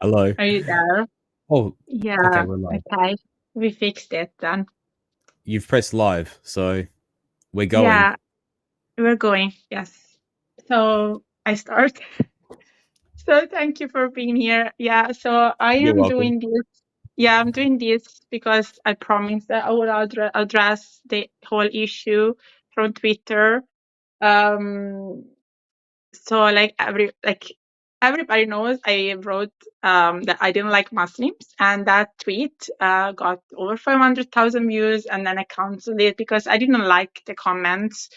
Hello. Are you there? Oh, okay, Yeah, we're live. okay. We fixed it then. You've pressed live, so we're going. Yeah, we're going. Yes. So I start. So thank you for being here. Yeah, so I You're am welcome. doing this. Yeah, I'm doing this because I promised that I will address the whole issue from Twitter. Um, so everybody knows I wrote that I didn't like Muslims, and that tweet got over 500,000 views, and then I canceled it because I didn't like the comments.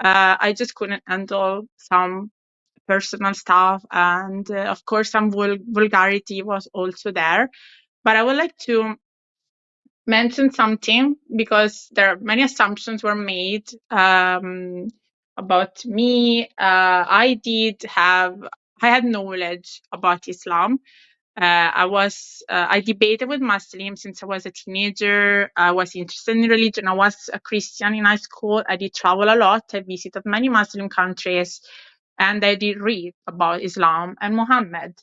I just couldn't handle some personal stuff, and of course some vulgarity was also there. But I would like to mention something because there are many assumptions were made about me. I had knowledge about Islam. I debated with Muslims since I was a teenager. I was interested in religion. I was a Christian in high school. I did travel a lot. I visited many Muslim countries, and I did read about Islam and Muhammad.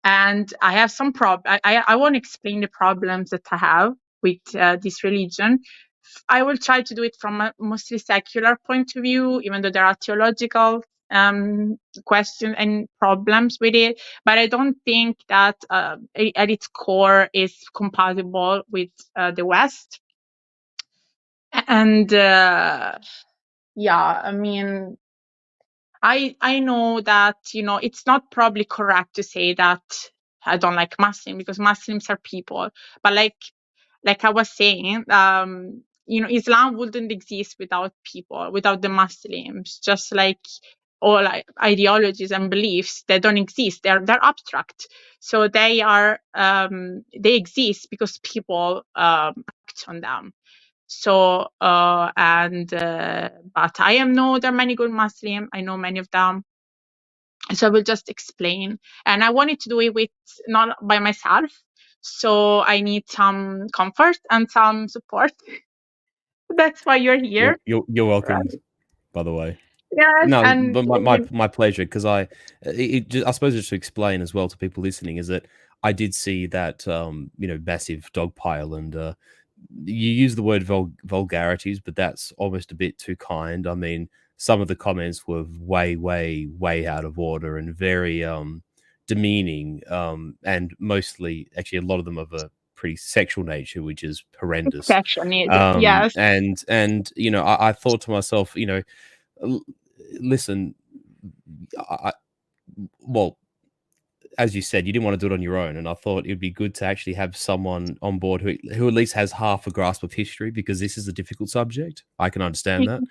And I have some I won't explain the problems that I have with this religion. I will try to do it from a mostly secular point of view, even though there are theological questions and problems with it. But I don't think that at its core is compatible with the West. And yeah, I mean, I know that, it's not probably correct to say that I don't like Muslims because Muslims are people. But like I was saying, Islam wouldn't exist without people, without the Muslims. Just like all ideologies and beliefs, they don't exist. They're abstract. So they exist because people act on them. So but there are many good Muslim. I know many of them. So I will just explain. And I wanted to do it with not by myself. So I need some comfort and some support. That's why you're You're here. you're Right. welcome, by the way. Yes, No, and but my pleasure, because I suppose just to explain as well to people listening is that I did see that massive dog pile, and you use the word vulgarities, but that's almost a bit too kind. I mean, some of the comments were way, way, way out of order and very demeaning, and mostly actually a lot of them of a pretty sexual nature, which is horrendous. exception is yes. And I thought to myself, listen, I, well, as you said, you didn't want to do it on your own, and I thought it'd be good to actually have someone on board who at least has half a grasp of history, because this is a difficult subject. I can understand that,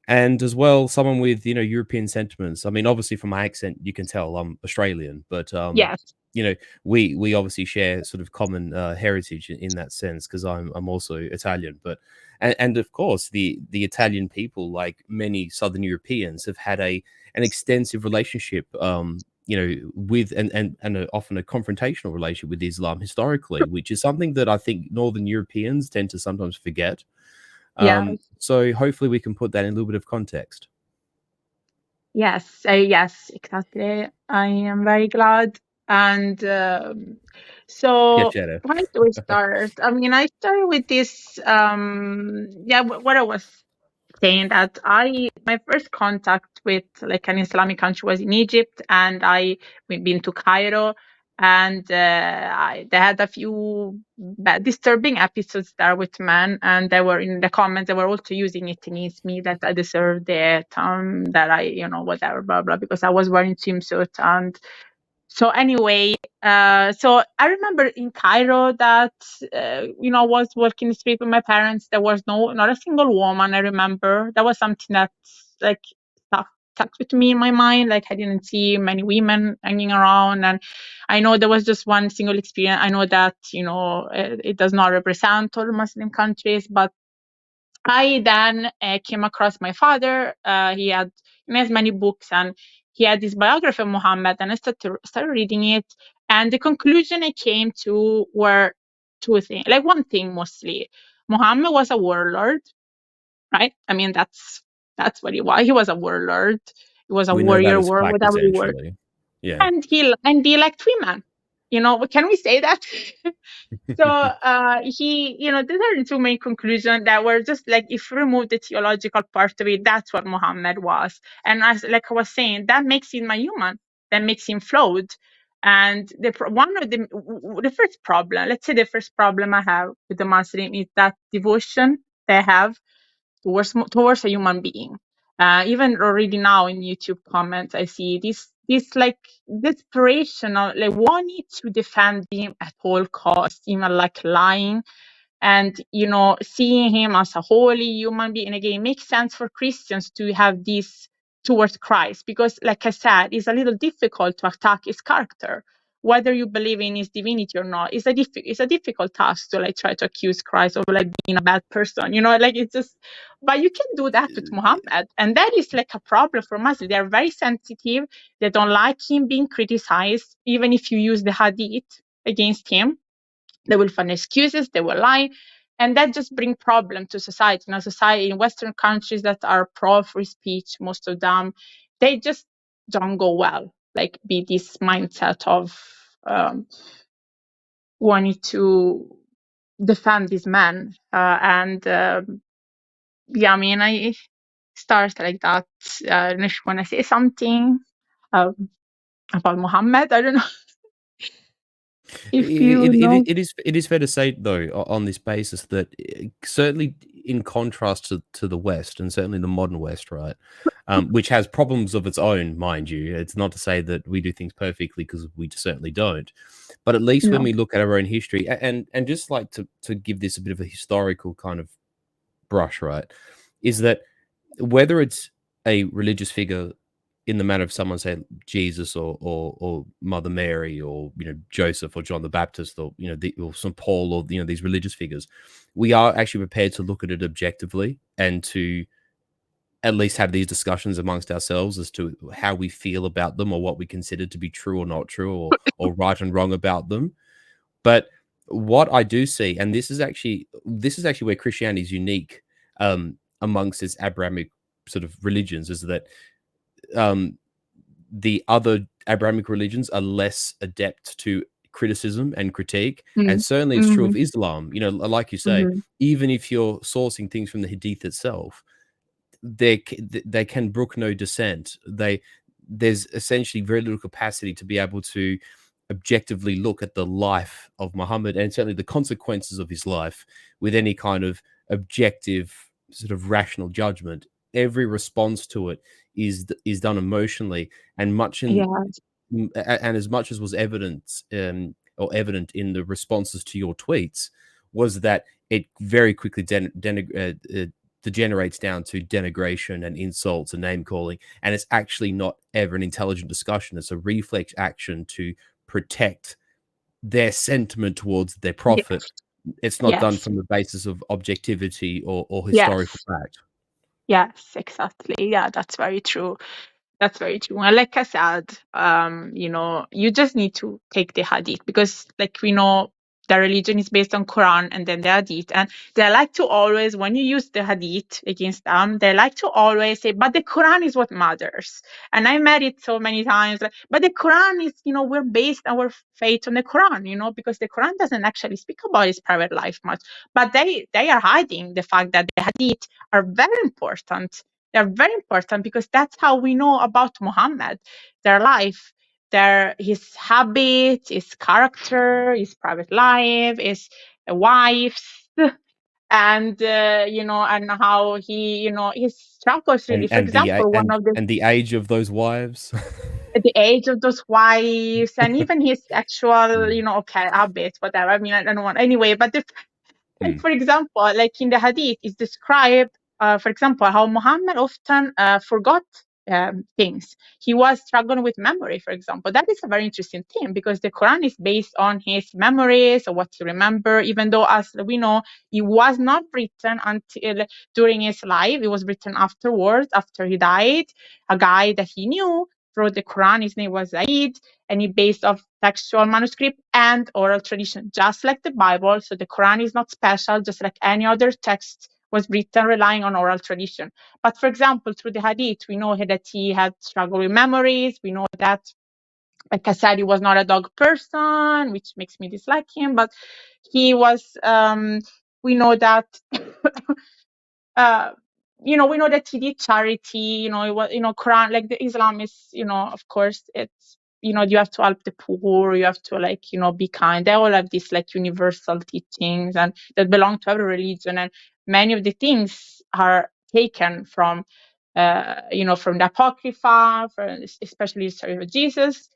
and as well, someone with European sentiments. I mean, obviously from my accent, you can tell I'm Australian, but Yes. we obviously share sort of common heritage in that sense, because I'm also Italian, but and of course the Italian people, like many Southern Europeans, have had an extensive relationship with and often a confrontational relationship with Islam historically, which is something that I think Northern Europeans tend to sometimes forget. Yes. So hopefully we can put that in a little bit of context. Yes. Yes. Exactly. I am very glad. And so Piacere. why do we start? I mean, I started with this. Yeah, what I was saying that my first contact with like an Islamic country was in Egypt, and we've been to Cairo, and they had a few disturbing episodes there with men, and they were in the comments. They were also using it against me that I deserved it, that I whatever blah blah because I was wearing swimsuit. And so anyway, so I remember in Cairo that I was walking the street with my parents. There was not a single woman. I remember that was something that like stuck with me in my mind. Like I didn't see many women hanging around, and I know there was just one single experience. I know that it does not represent all Muslim countries, but I then came across my father. He has many books, and he had this biography of Muhammad, and I started reading it. And the conclusion I came to were two things, like one thing mostly. Muhammad was a warlord, right? I mean, that's what he was. He was a warlord. He was a We know that warrior, as fact, whatever the word. essentially. Yeah. and he liked women. Can we say that? So he, these are the two main conclusions that were just like, if you remove the theological part of it, that's what Muhammad was. And as like I was saying, that makes him a human, that makes him flawed. And one of the first problem, let's say the first problem I have with the Muslim is that devotion they have towards a human being. Even already now in YouTube comments, I see this like desperation of like wanting to defend him at all costs, even like lying, and seeing him as a holy human being. And again, it makes sense for Christians to have this towards Christ, because like I said, it's a little difficult to attack his character, whether you believe in his divinity or not. It's a difficult task to like try to accuse Christ of like being a bad person, like it's just. But you can do that with Muhammad, and that is like a problem for Muslims. They're very sensitive. They don't like him being criticized, even if you use the hadith against him. They will find excuses, they will lie, and that just brings problem to society. Society in Western countries that are pro-free speech, most of them, they just don't go well. Like, be this mindset of wanting to defend these men. I start like that. I want to say something about Muhammad. I don't know if you know. It is fair to say, though, on this basis, that certainly in contrast to the West, and certainly the modern West, right, which has problems of its own, mind you. It's not to say that we do things perfectly, because we certainly don't. But at least when No. we look at our own history, and just like to give this a bit of a historical kind of brush, right, is that whether it's a religious figure in the manner of someone, say Jesus or Mother Mary, or Joseph or John the Baptist, or or St. Paul, or these religious figures, we are actually prepared to look at it objectively, and to at least have these discussions amongst ourselves as to how we feel about them, or what we consider to be true or not true, or right and wrong about them. But what I do see, and this is actually where Christianity is unique amongst its Abrahamic sort of religions, is that the other Abrahamic religions are less adept to criticism and critique. And certainly it's true of Islam. Like you say, even if you're sourcing things from the Hadith itself, they can brook no dissent. There's essentially very little capacity to be able to objectively look at the life of Muhammad, and certainly the consequences of his life, with any kind of objective sort of rational judgment. Every response to it is done emotionally, and as much as was evident in the responses to your tweets, was that it very quickly degenerates down to denigration and insults and name calling, and it's actually not ever an intelligent discussion. It's a reflex action to protect their sentiment towards their prophet. It's not done from the basis of objectivity or historical fact. Yes, exactly. Yeah, that's very true. That's very true. And like I said, you just need to take the hadith, because like we know, the religion is based on Quran and then the hadith. And they like to always, when you use the hadith against them, they like to always say, but the Quran is what matters. And I met it so many times, like, but the Quran is, we're based our faith on the Quran, because the Quran doesn't actually speak about his private life much. But they are hiding the fact that the hadith are very important. They're very important, because that's how we know about Muhammad, their life, his habit, his character, his private life, his wives, and and how he, his struggles really. For example, one of the age of those wives. the age of those wives, and even his sexual, habits, whatever. I mean, I don't want anyway, but like, for example, like in the hadith, is described, for example, how Muhammad often forgot things. He was struggling with memory, for example. That is a very interesting thing, because the Quran is based on his memories, or what he remember, even though, as we know, it was not written until during his life. It was written afterwards, after he died. A guy that he knew wrote the Quran. His name was Zaid, and he based off textual manuscript and oral tradition, just like the Bible. So the Quran is not special, just like any other text was written relying on oral tradition. But for example, through the Hadith, we know that he had struggled with memories. We know that like I said, he was not a dog person, which makes me dislike him. But he was. We know that. uh, we know that he did charity. It was, Quran, like the Islam is, of course, it's, you have to help the poor, you have to, like, be kind. They all have these, like, universal teachings and that belong to every religion, and many of the things are taken from, from the Apocrypha, especially the story of Jesus.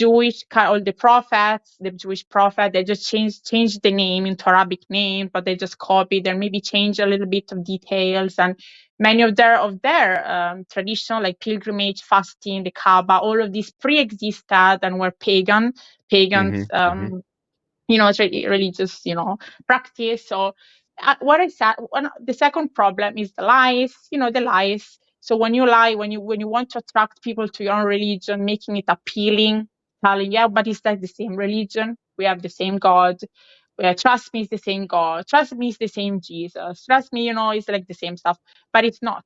All the prophets, the Jewish prophet, they just changed the name into Arabic name, but they just copied and maybe change a little bit of details. And many of their tradition, like pilgrimage, fasting, the Kaaba, all of these pre-existed and were pagans, religious, practice. So what I said, the second problem is the lies, the lies. So when you lie, when you want to attract people to your own religion, making it appealing, telling, yeah, but it's like the same religion. We have the same God. Trust me, it's the same God. Trust me, it's the same Jesus. Trust me, it's like the same stuff, but it's not.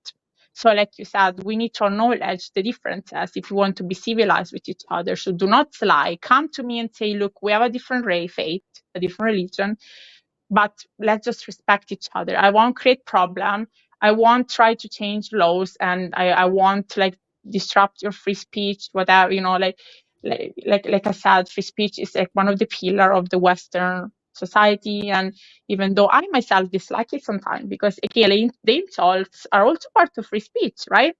So, like you said, we need to acknowledge the differences if we want to be civilized with each other. So do not lie. Come to me and say, look, we have a different faith, a different religion, but let's just respect each other. I won't create problem. I won't try to change laws, and I won't, like, disrupt your free speech, whatever, like I said, free speech is like one of the pillar of the Western society. And even though I myself dislike it sometimes, because again, the insults are also part of free speech, right?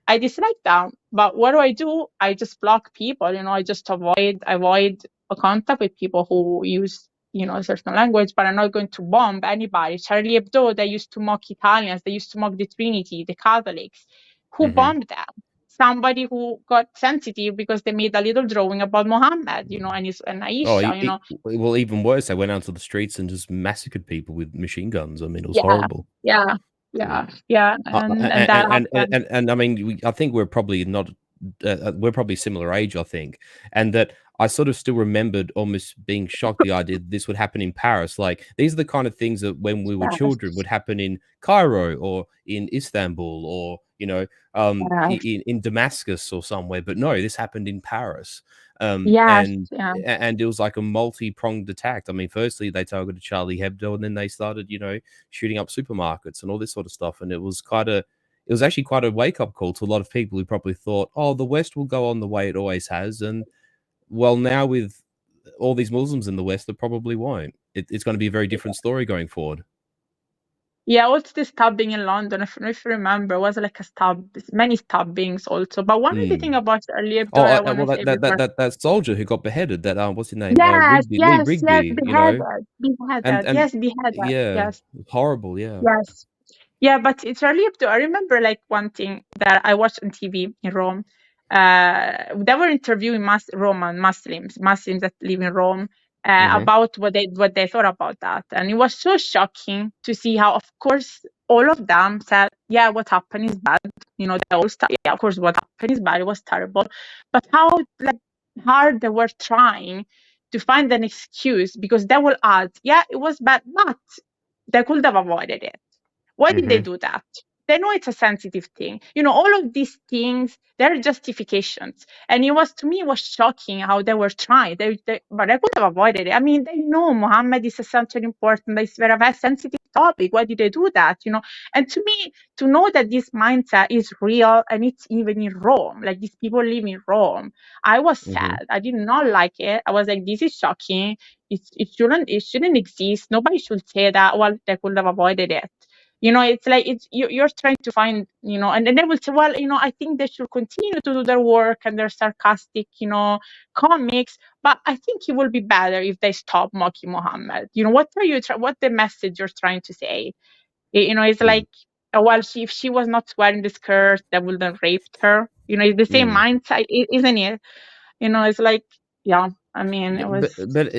I dislike them, but what do? I just block people. I just avoid a contact with people who use a certain language. But I'm not going to bomb anybody. Charlie Hebdo, they used to mock Italians. They used to mock the Trinity, the Catholics. Who bombed them? Somebody who got sensitive because they made a little drawing about Muhammad, and Aisha. Well, even worse, they went out to the streets and just massacred people with machine guns. I mean, it was Yeah, horrible. yeah. And I mean, I think we're probably not, we're probably similar age, I think, and that I sort of still remembered almost being shocked the idea that this would happen in Paris. Like, these are the kind of things that when we were children would happen in Cairo or in Istanbul or in Damascus or somewhere. But no, this happened in Paris. And it was like a multi-pronged attack. I mean, firstly they targeted Charlie Hebdo, and then they started, shooting up supermarkets and all this sort of stuff. And it was actually quite a wake-up call to a lot of people who probably thought, oh, the West will go on the way it always has. And well, now with all these Muslims in the West, it probably won't. It's going to be a very different story going forward. Yeah, also the stabbing in London, if you remember, was like many stabbings also. But one of the thing about Charlie Hebdo, I want to say that soldier who got beheaded, that what's his name? Yes, Rigby, beheaded, beheaded, yes. Horrible, yeah. Yes. Yeah, but it's Charlie Hebdo. I remember, like, one thing that I watched on TV in Rome. They were interviewing Muslims that live in Rome, about what they thought about that, and it was so shocking to see how, of course, all of them said, yeah, what happened is bad. They all yeah, of course, what happened is bad. It was terrible, but how, like, hard they were trying to find an excuse, because they will add, yeah, it was bad, but they could have avoided it. Why did they do that? They know it's a sensitive thing. All of these things, they're justifications. And to me, it was shocking how they wthey could have avoided it. I mean, they know Muhammad is such an important, it's a very sensitive topic. Why did they do that? And to me, to know that this mindset is real, and it's even in Rome, like these people live in Rome, I was sad. I did not like it. I was like, this is shocking. It shouldn't exist. Nobody should say that. Well, they could have avoided it. It's like you're trying to find, and then they will say, well, I think they should continue to do their work and their sarcastic, comics, but I think it will be better if they stop mocking Muhammad. What the message you're trying to say? It's like, well, if she was not wearing the skirt, they wouldn't have raped her. It's the same mindset, isn't it? It's like, yeah. I mean, it was. But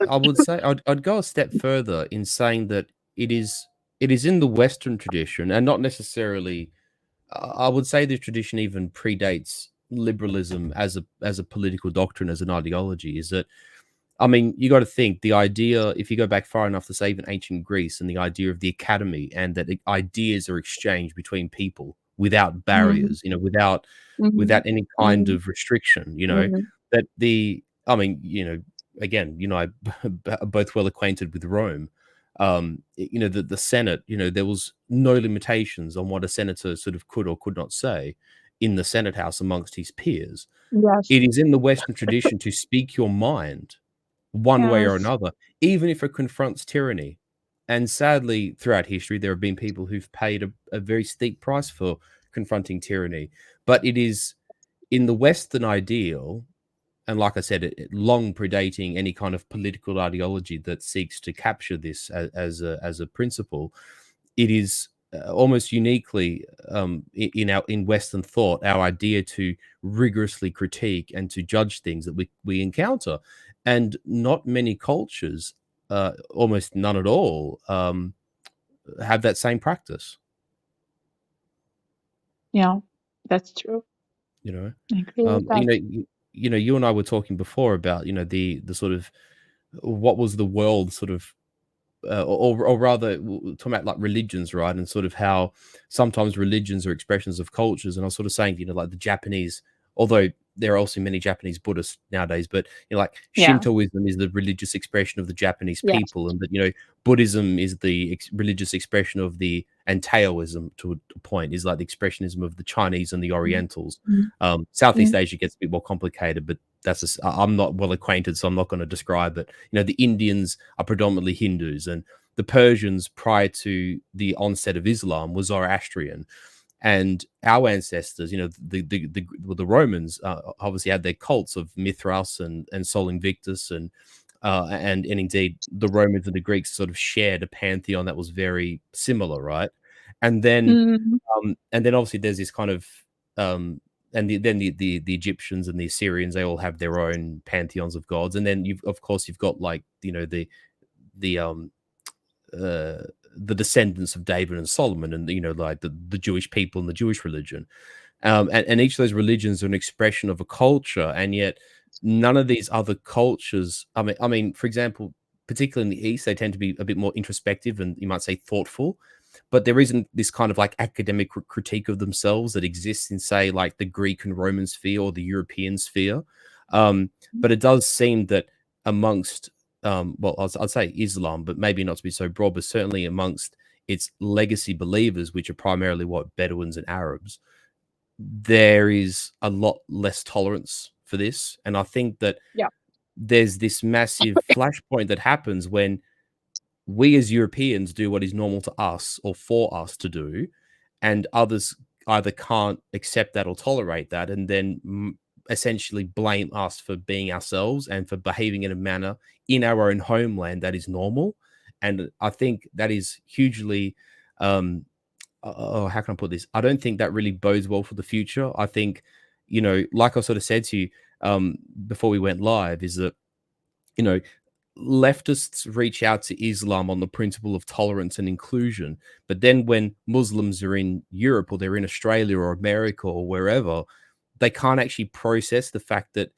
I would say I'd go a step further in saying that it is in the Western tradition, and not necessarily. I would say the tradition even predates liberalism as a political doctrine, as an ideology. Is that, I mean, you got to think the idea, if you go back far enough to say even ancient Greece, and the idea of the academy, and that ideas are exchanged between people without barriers, without any kind of restriction, that I mean, again, I are both well acquainted with Rome. The Senate, there was no limitations on what a senator sort of could or could not say in the Senate House amongst his peers. Yes. It is in the Western tradition to speak your mind one way or Yes. another, even if it confronts tyranny. And sadly, throughout history, there have been people who've paid a very steep price for confronting tyranny. But it is in the Western ideal, and like I said, long predating any kind of political ideology that seeks to capture this as a principle. It is almost uniquely in Western thought our idea to rigorously critique and to judge things that we encounter, and not many cultures, almost none at all, have that same practice. Yeah, that's true. You know, I agree with that. you and I were talking before about the sort of what was the world sort of or rather talking about like religions, right? And sort of how sometimes religions are expressions of cultures. And I was sort of saying, like the Japanese, although there are also many Japanese Buddhists nowadays, but like Yeah. Shintoism is the religious expression of the Japanese Yes. people, and that Buddhism is the religious expression of the, and Taoism to a point is like the expressionism of the Chinese and the Orientals. Southeast Asia gets a bit more complicated, but I'm not well acquainted, so I'm not going to describe it. The Indians are predominantly Hindus, and the Persians, prior to the onset of Islam, was Zoroastrian. And our ancestors, the Romans, obviously had their cults of Mithras and Sol Invictus, and indeed the Romans and the Greeks sort of shared a pantheon that was very similar, right? And then obviously there's this kind of and then the Egyptians and the Assyrians, they all have their own pantheons of gods. And then you've got like the descendants of David and Solomon, and like the Jewish people and the Jewish religion, and each of those religions are an expression of a culture, and yet none of these other cultures. I mean, for example, particularly in the East, they tend to be a bit more introspective and you might say thoughtful. But there isn't this kind of like academic critique of themselves that exists in, say, like the Greek and Roman sphere or the European sphere. But it does seem that amongst, well, I'd say Islam, but maybe not to be so broad, but certainly amongst its legacy believers, which are primarily Bedouins and Arabs, there is a lot less tolerance for this. And I think that there's this massive flashpoint that happens when we as Europeans do what is normal to us or for us to do, and others either can't accept that or tolerate that, and then essentially blame us for being ourselves and for behaving in a manner in our own homeland that is normal. And I think that is hugely, how can I put this? I don't think that really bodes well for the future. I think, like I sort of said to you before we went live, is that, leftists reach out to Islam on the principle of tolerance and inclusion. But then when Muslims are in Europe or they're in Australia or America or wherever, they can't actually process the fact that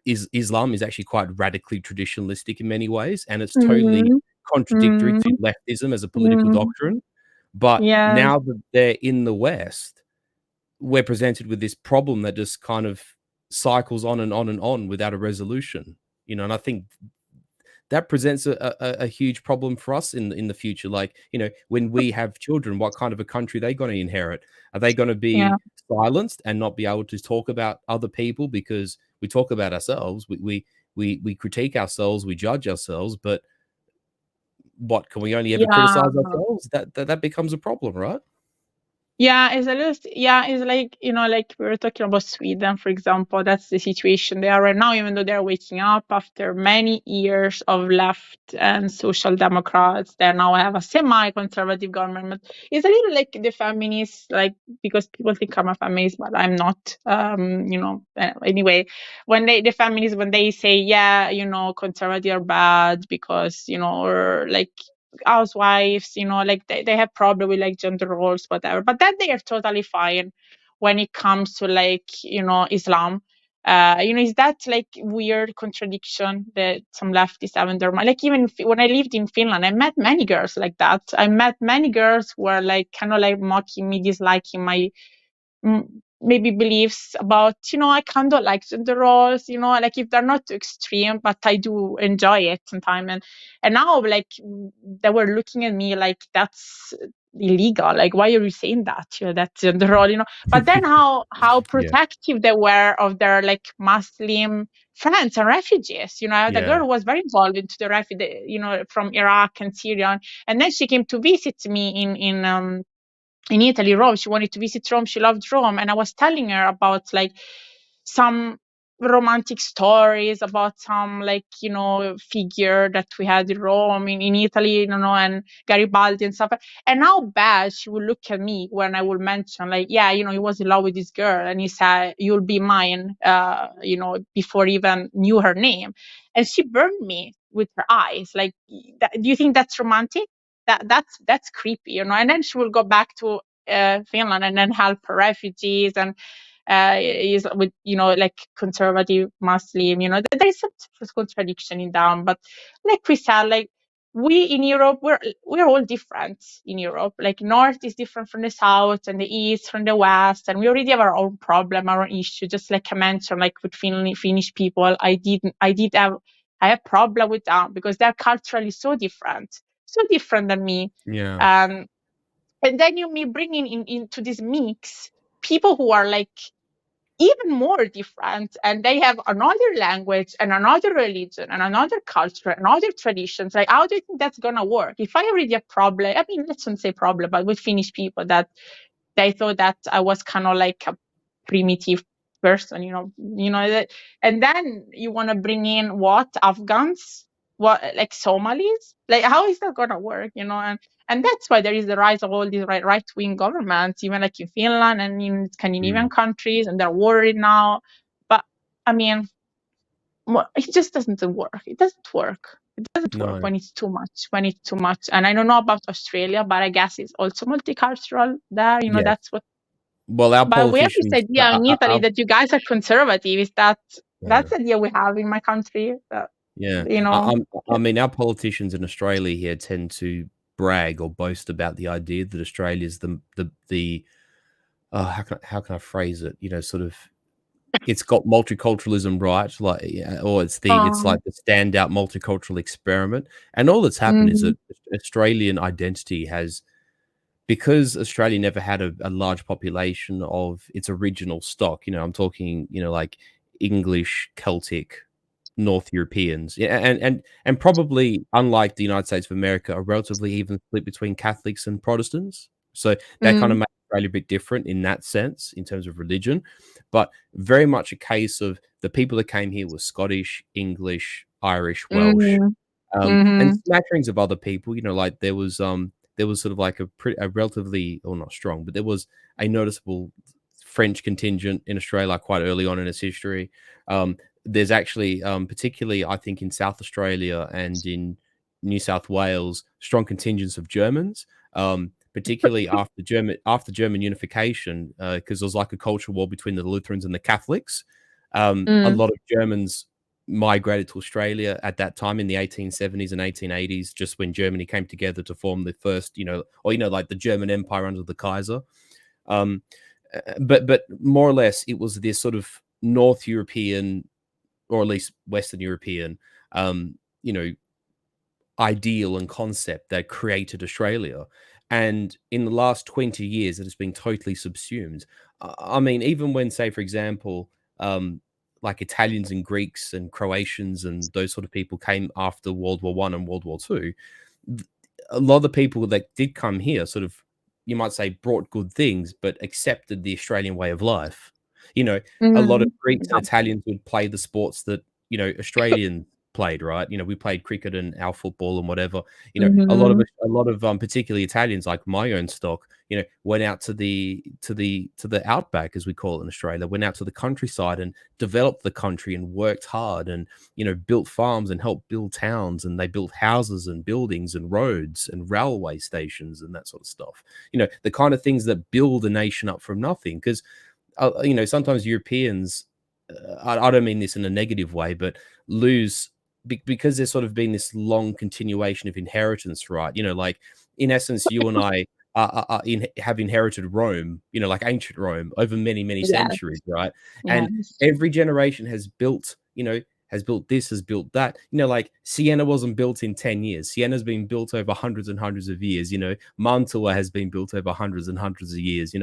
Islam is actually quite radically traditionalistic in many ways. And it's totally contradictory to leftism as a political doctrine. But now that they're in the West, we're presented with this problem that just kind of cycles on and on and on without a resolution. And I think that presents a huge problem for us in the future. Like, when we have children, what kind of a country are they going to inherit? Are they going to be silenced and not be able to talk about other people because we talk about ourselves? We critique ourselves, we judge ourselves, but what can we only ever criticize ourselves? That becomes a problem, right? Yeah, it's like, like we were talking about Sweden, for example. That's the situation they are right now, even though they're waking up after many years of left and social democrats. They now have a semi-conservative government. But it's a little like the feminists, like, because people think I'm a feminist, but I'm not. Anyway, when the feminists, when they say, conservative are bad because, or like housewives, like they have problem with like gender roles, whatever, but then they are totally fine when it comes to like, Islam. Is that like weird contradiction that some leftists have in their mind? Like, even when I lived in Finland, I met many girls like that. I met many girls who were like kind of like mocking me, disliking my maybe beliefs about, I kind of like gender roles, like if they're not too extreme, but I do enjoy it sometimes. And now, like, they were looking at me like that's illegal. Like, why are you saying that? That's gender role. But then how Yeah. protective they were of their like Muslim friends and refugees. The Yeah. girl was very involved into the refugee, from Iraq and Syria, and then she came to visit me in Italy, Rome. She wanted to visit Rome. She loved Rome. And I was telling her about like some romantic stories about some like, figure that we had in Rome, in Italy, and Garibaldi and stuff. And how bad she would look at me when I would mention like, yeah, he was in love with this girl and he said, you'll be mine, before even knew her name. And she burned me with her eyes. Like, do you think that's romantic? That's creepy, And then she will go back to Finland and then help refugees and is with like conservative Muslim. There is some contradiction in them, but like we said, like we in Europe, we're all different in Europe. Like North is different from the South, and the East from the West, and we already have our own problem, our own issue. Just like I mentioned, like with Finnish people, I have problem with them because they're culturally so different than me. Yeah. Um, and then you may bring into this mix people who are like even more different, and they have another language and another religion and another culture and other traditions. Like, how do you think that's gonna work? If I already have problem, I mean, let's not say problem, but with Finnish people, that they thought that I was kind of like a primitive person, that, and then you want to bring in what Afghans, what like Somalis, like how is that gonna work, and that's why there is the rise of all these right wing governments, even like in Finland and in Scandinavian Mm. countries, and they're worried now. But I mean, it just doesn't work. It doesn't work. It doesn't work No. when it's too much. When it's too much, and I don't know about Australia, but I guess it's also multicultural there. Yes. That's what. Well, our But we have this politicians, idea in Italy that you guys are conservative. Is that's yeah. the idea we have in my country? Yeah. You know. I mean, our politicians in Australia here tend to brag or boast about the idea that Australia is the how can I phrase it? Sort of it's got multiculturalism right, like, yeah, or it's like Um. the standout multicultural experiment. And all that's happened is Mhm. that Australian identity has, because Australia never had a large population of its original stock. I'm talking, like English, Celtic, North Europeans, yeah, and probably unlike the United States of America, a relatively even split between Catholics and Protestants. So that kind of Mm. makes Australia a bit different in that sense, in terms of religion, but very much a case of the people that came here were Scottish, English, Irish, Welsh, Mhm. and Mhm. smatterings of other people. Like there was sort of like a relatively, or not strong, but there was a noticeable French contingent in Australia quite early on in its history. There's actually, particularly I think in South Australia and in New South Wales, strong contingents of Germans. Particularly after German unification, because there was like a culture war between the Lutherans and the Catholics. A Mm. lot of Germans migrated to Australia at that time in the 1870s and 1880s, just when Germany came together to form the first, like the German Empire under the Kaiser. Um, but more or less, it was this sort of North European, or at least Western European, um, you know, ideal and concept that created Australia. And in the last 20 years, it has been totally subsumed. I mean, even when, say, for example, like Italians and Greeks and Croatians and those sort of people came after World War One and World War Two, a lot of the people that did come here sort of, you might say, brought good things, but accepted the Australian way of life. You know, a lot of Mhm. Greeks and Yeah. Italians would play the sports that, Australians played, right? We played cricket and our football and whatever. Mhm. A lot of particularly Italians, like my own stock, went out to the outback, as we call it in Australia, went out to the countryside and developed the country and worked hard and built farms and helped build towns, and they built houses and buildings and roads and railway stations and that sort of stuff. The kind of things that build a nation up from nothing. Because sometimes Europeans, I don't mean this in a negative way, but lose because there's sort of been this long continuation of inheritance, right? Like in essence, you and I. have inherited Rome, like ancient Rome, over many, many Yes. centuries, right? And Yes. every generation has built, has built this, has built that. Like Siena wasn't built in 10 years. Siena's been built over hundreds and hundreds of years. Mantua has been built over hundreds and hundreds of years.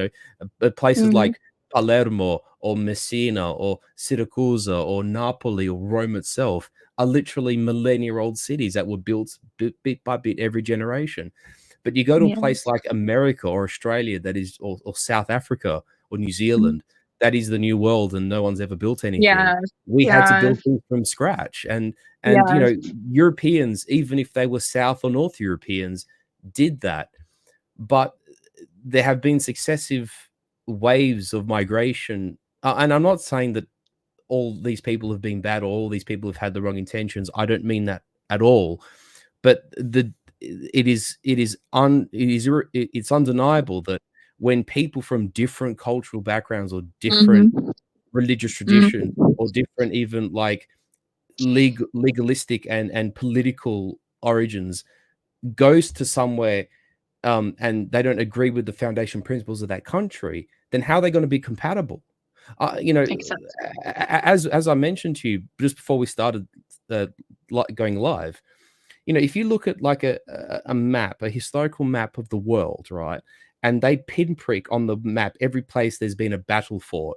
Places Mhm. like Palermo or Messina or Syracuse or Napoli or Rome itself are literally millennia-old cities that were built bit by bit every generation. But you go to a place Yes. like America or Australia that is, or South Africa or New Mhm. Zealand, that is the new world, and no one's ever built anything. Yes. We had to build Yes. things from scratch, and Yes. Europeans, even if they were South or North Europeans, did that. But there have been successive waves of migration, and I'm not saying that all these people have been bad or all these people have had the wrong intentions. I don't mean that at all. But it's undeniable that when people from different cultural backgrounds or different Mhm. religious traditions Mhm. or different even like legalistic and political origins goes to somewhere, and they don't agree with the foundation principles of that country, then how are they going to be compatible? You know, Exactly. as I mentioned to you just before we started going live, if you look at like a map, a historical map of the world, right, and they pinprick on the map every place there's been a battle fought,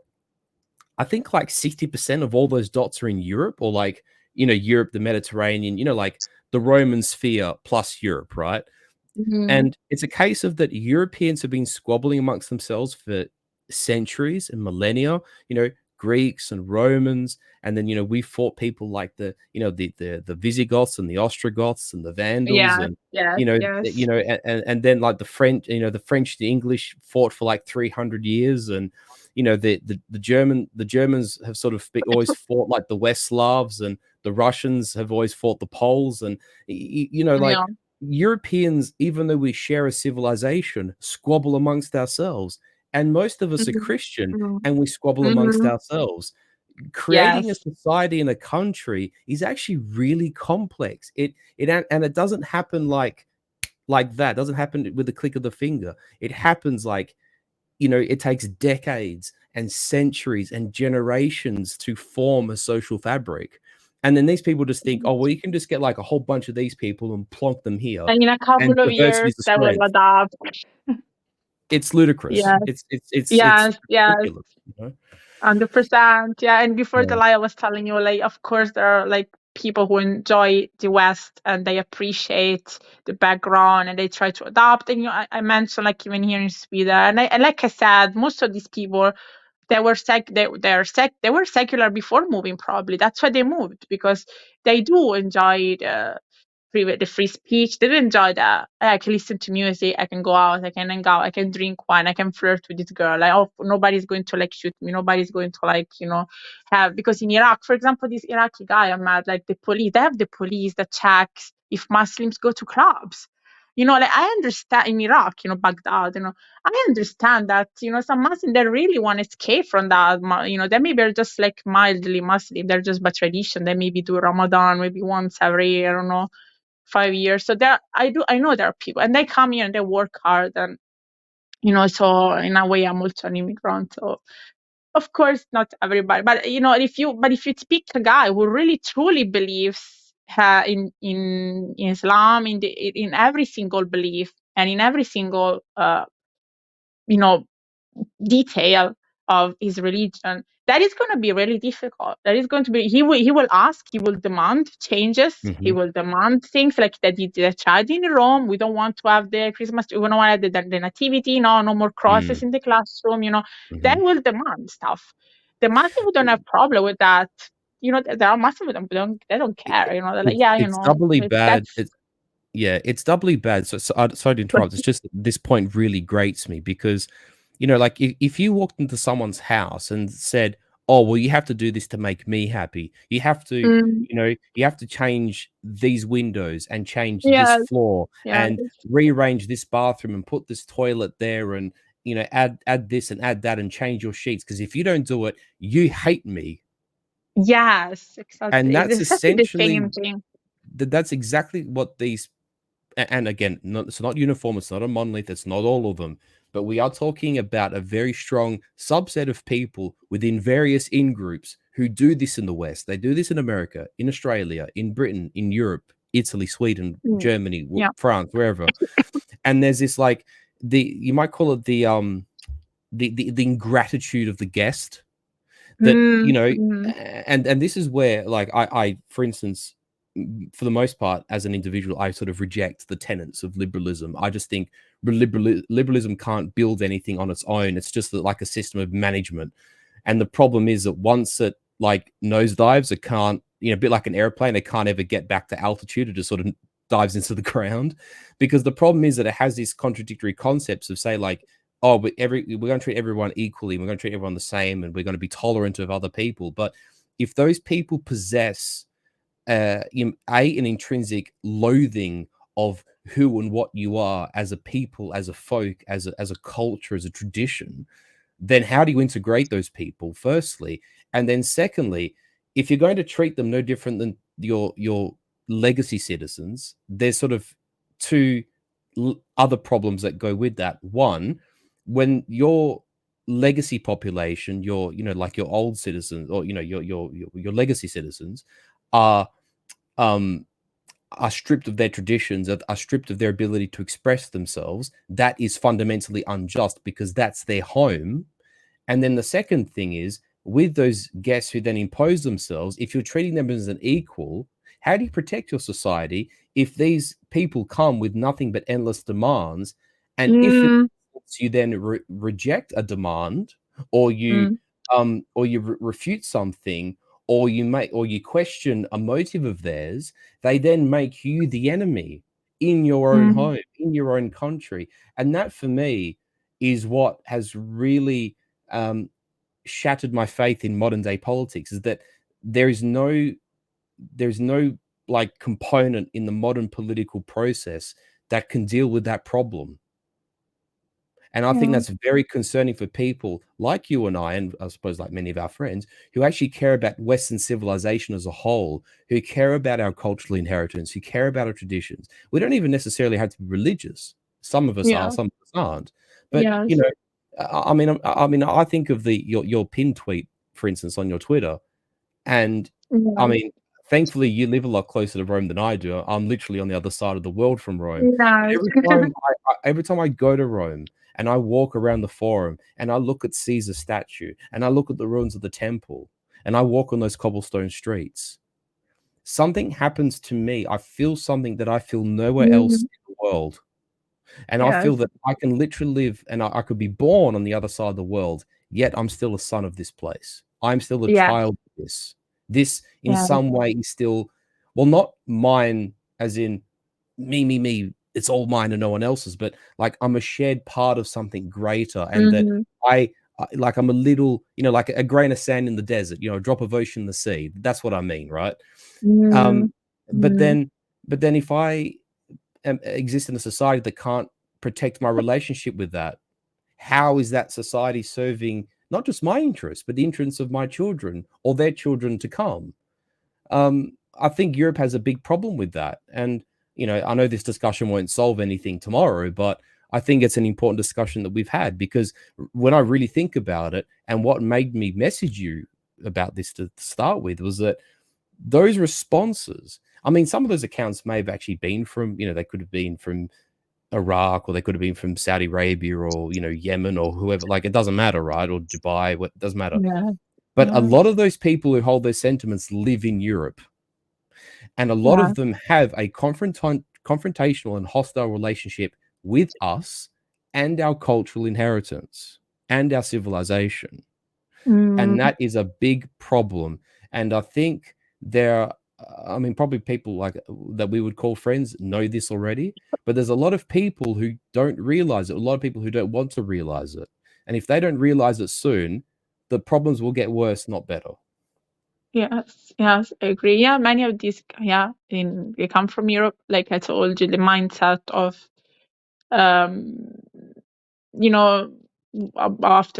I think like 60% of all those dots are in Europe, or like, Europe, the Mediterranean, like the Roman sphere plus Europe, right? Mhm. And it's a case of that Europeans have been squabbling amongst themselves for centuries and millennia, Greeks and Romans. And then, we fought people like the Visigoths and the Ostrogoths and the Vandals, Yes. and, Yes. Yes. and then like the French, the English fought for like 300 years. And, the Germans have sort of always fought like the West Slavs, and the Russians have always fought the Poles. And, like, Yeah. Europeans, even though we share a civilization, squabble amongst ourselves. And most of us are Mhm. Christian, Mhm. and we squabble amongst Mhm. ourselves. Creating a Yes. society in a country is actually really complex. And it doesn't happen like that. It doesn't happen with the click of the finger. It happens like, it takes decades and centuries and generations to form a social fabric. And then these people just think, oh, well, you can just get like a whole bunch of these people and plonk them here, And in a and couple of diversity years, is a they will strength. adapt. It's ludicrous. Yes. It's Yes. Yes. ridiculous. 100%. Yeah. And before the Yeah. lie, I was telling you, like, of course, there are like people who enjoy the West and they appreciate the background and they try to adapt. And I mentioned like even here in Sweden, and like I said, most of these people they were secular before moving. Probably that's why they moved, because they do enjoy the free speech. They do enjoy that. I can listen to music. I can go out. I can hang out. I can drink wine. I can flirt with this girl. Like, oh, nobody's going to like shoot me. Nobody's going to like have, because in Iraq, for example, this Iraqi guy I met, like the police, they have the police that checks if Muslims go to clubs. Like I understand in Iraq, Baghdad, I understand that, some Muslims, they really want to escape from that. They maybe are just like mildly Muslim. They're just by tradition. They maybe do Ramadan maybe once every, I don't know, 5 years. So I know there are people, and they come here and they work hard, and so in a way, I'm also an immigrant. So of course, not everybody, but if you speak to a guy who really truly believes in Islam, in every single belief and in every single you know detail of his religion, that is going to be really difficult. That is going to be, he will ask, he will demand changes, he Mhm. will demand things like that they tried in Rome. We don't want to have the Christmas, we don't want to have the nativity, no more crosses Mm. in the classroom. They Mhm. will demand stuff. The Muslim who don't have problem with that, there are Muslims who they don't It care. They're like, it's yeah, it's doubly bad. that's Yeah, it's doubly bad. Sorry to interrupt. It's just that this point really grates me because, like if you walked into someone's house and said, "Oh, well, you have to do this to make me happy. mm, You have to change these windows and change this yes, floor yes, and rearrange this bathroom and put this toilet there and add this and add that and change your sheets because if you don't do it, you hate me." yes, And exactly. It's that's exactly the essentially same thing. that's exactly what these and again, it's not uniform, it's not a monolith, it's not all of them, but we are talking about a very strong subset of people within various in groups who do this in the West. They do this in America, in Australia, in Britain, in Europe, Italy, Sweden, Mm. Germany, Yeah. France, wherever. And there's this like you might call it the ingratitude of the guest that and this is where like I for instance, for the most part as an individual, I sort of reject the tenets of liberalism. I just think liberalism can't build anything on its own. It's just like a system of management, and the problem is that once it like nosedives, it can't, a bit like an airplane, it can't ever get back to altitude. It just sort of dives into the ground, because the problem is that it has these contradictory concepts of, say, like, oh, but we're going to treat everyone equally, we're going to treat everyone the same, and we're going to be tolerant of other people. But if those people possess an intrinsic loathing of who and what you are as a people, as a folk, as a culture, as a tradition, then how do you integrate those people, firstly? And then secondly, if you're going to treat them no different than your legacy citizens, there's sort of two other problems that go with that. One, when your legacy population, like your old citizens, or your legacy citizens are stripped of their traditions, are stripped of their ability to express themselves, that is fundamentally unjust, because that's their home. And then the second thing is, with those guests who then impose themselves, if you're treating them as an equal, how do you protect your society if these people come with nothing but endless demands? And if you then reject a demand, or you refute something, or you question a motive of theirs, they then make you the enemy in your own home, in your own country. And that, for me, is what has really shattered my faith in modern day politics, is that there's no like component in the modern political process that can deal with that problem. And I think that's very concerning for people like you and I, and I suppose like many of our friends, who actually care about Western civilization as a whole, who care about our cultural inheritance, who care about our traditions. We don't even necessarily have to be religious. Some of us are, some of us aren't. But I mean, I think of your pin tweet, for instance, on your Twitter, and I mean, thankfully, you live a lot closer to Rome than I do. I'm literally on the other side of the world from Rome. But every time I go to Rome and I walk around the Forum and I look at Caesar's statue and I look at the ruins of the temple and I walk on those cobblestone streets, something happens to me. I feel something that I feel nowhere else in the world. And I feel that I can literally live, and I could be born on the other side of the world, yet I'm still a son of this place. I'm still a child of this. This, in some way, is still, well, not mine as in me, it's all mine and no one else's, but like I'm a shared part of something greater, and that like I'm a little, like a grain of sand in the desert, a drop of ocean in the sea. That's what I mean, right? But then if I exist in a society that can't protect my relationship with that, how is that society serving not just my interests, but the interests of my children or their children to come? I think Europe has a big problem with that. And, I know this discussion won't solve anything tomorrow, but I think it's an important discussion that we've had, because when I really think about it, and what made me message you about this to start with, was that those responses, I mean, some of those accounts may have actually been from, they could have been from Iraq, or they could have been from Saudi Arabia, or, Yemen, or whoever, like, it doesn't matter, right? Or Dubai, it doesn't matter. But a lot of those people who hold those sentiments live in Europe. And a lot of them have a confrontational and hostile relationship with us and our cultural inheritance and our civilization. And that is a big problem. And I think probably people like that we would call friends know this already, but there's a lot of people who don't realize it, a lot of people who don't want to realize it. And if they don't realize it soon, the problems will get worse, not better. Yes, I agree. Yeah, many of these, they come from Europe. Like I told you, the mindset of, after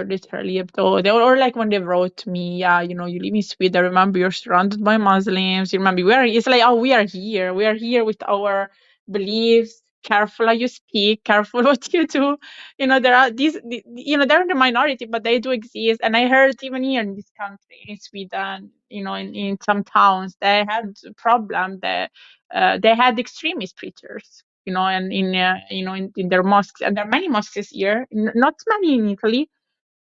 the Charlie Hebdo, or like when they wrote to me, you live in Sweden, remember you're surrounded by Muslims. You remember it's like, oh, we are here with our beliefs, careful how you speak, careful what you do. There are these, they're in the minority, but they do exist. And I heard even here in this country, in Sweden, in some towns, they had a problem. They had extremist preachers, and in their mosques. And there are many mosques here, not many in Italy,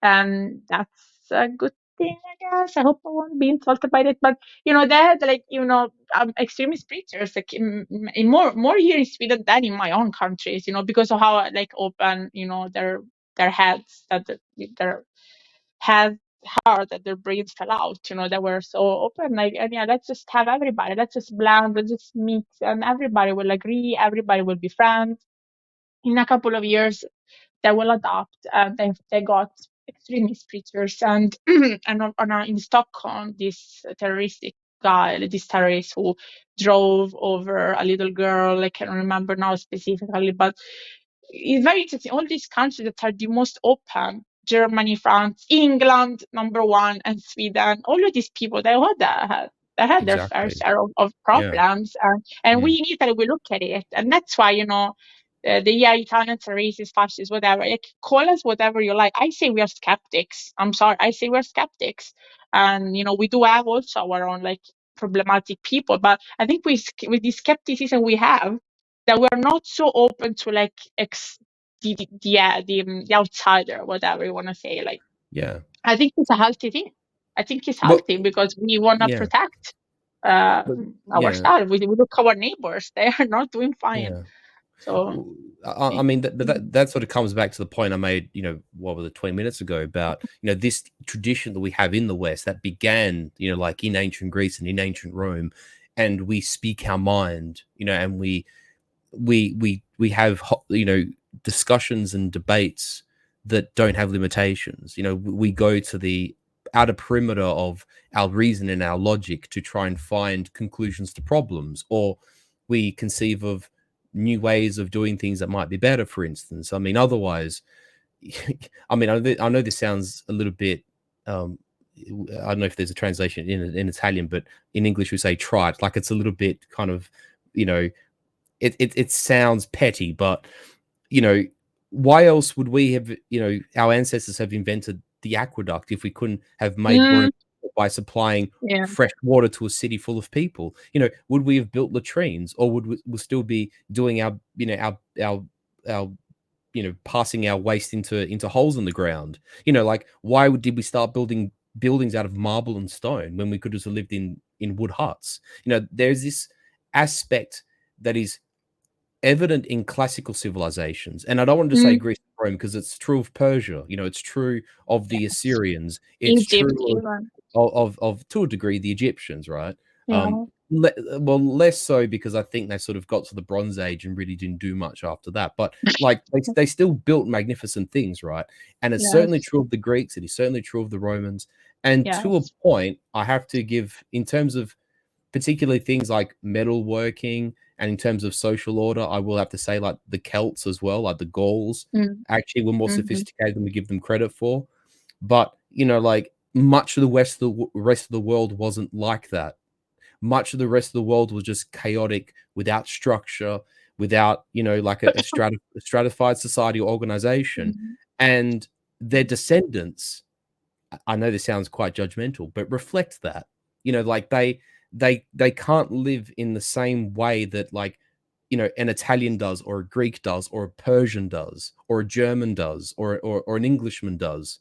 and that's a good thing, I guess. I hope I won't be insulted by it, but they had extremist preachers, like in more here in Sweden than in my own countries, because of how like open, their heads, their heads hard, that their brains fell out, they were so open, like, and yeah, let's just have everybody, let's just blend, let's just mix, and everybody will agree, everybody will be friends. In a couple of years they will adopt. They got extremist preachers, and in Stockholm, this terroristic guy, this terrorist who drove over a little girl. I can't remember now specifically, but it's very interesting. All these countries that are the most open, Germany, France, England, number one, and Sweden, all of these people, they had their fair Exactly. share of Yeah. problems. And Yeah. we in Italy, we look at it. And that's why, Italians are racist, fascist, whatever. Like, call us whatever you like. I say we are skeptics. I'm sorry. I say we're skeptics. And, we do have also our own, like, problematic people. But I think with the skepticism we have, that we're not so open to, like, the outsider, whatever you want to say. Like, Yeah. I think it's a healthy thing. I think it's Well, healthy because we want to yeah. protect But yeah. ourselves. We look at our neighbors; they are not doing fine. Yeah. So, I mean, that sort of comes back to the point I made, what was it, 20 minutes ago about, this tradition that we have in the West that began, like in ancient Greece and in ancient Rome, and we speak our mind, and we have, discussions and debates that don't have limitations. We go to the outer perimeter of our reason and our logic to try and find conclusions to problems, or we conceive of new ways of doing things that might be better, for instance. I mean, otherwise, I mean, I know this sounds a little bit, I don't know if there's a translation in Italian, but in English we say trite, like it's a little bit kind of, it sounds petty, but why else would we have, our ancestors have invented the aqueduct if we couldn't have made room by supplying fresh water to a city full of people? Would we have built latrines, or would we still be doing our, our passing our waste into holes in the ground? Like, why did we start building buildings out of marble and stone when we could have lived in wood huts? There's this aspect that is evident in classical civilizations, and I don't want to say Greece and Rome because it's true of Persia. It's true of the Assyrians. It's Egypt, true even. of to a degree the Egyptians, right? Yeah. Well, less so because I think they sort of got to the Bronze Age and really didn't do much after that. But like they still built magnificent things, right? And it's certainly true of the Greeks. It is certainly true of the Romans. And to a point, I have to give, in terms of particularly things like metalworking, and in terms of social order, I will have to say, like, the Celts as well, like the Gauls, actually were more sophisticated than we give them credit for. But, like, much of the rest of the world wasn't like that. Much of the rest of the world was just chaotic, without structure, without, like a stratified society or organization. And their descendants, I know this sounds quite judgmental, but reflect that. Like they can't live in the same way that, like, an Italian does, or a Greek does, or a Persian does, or a German does, or an Englishman does.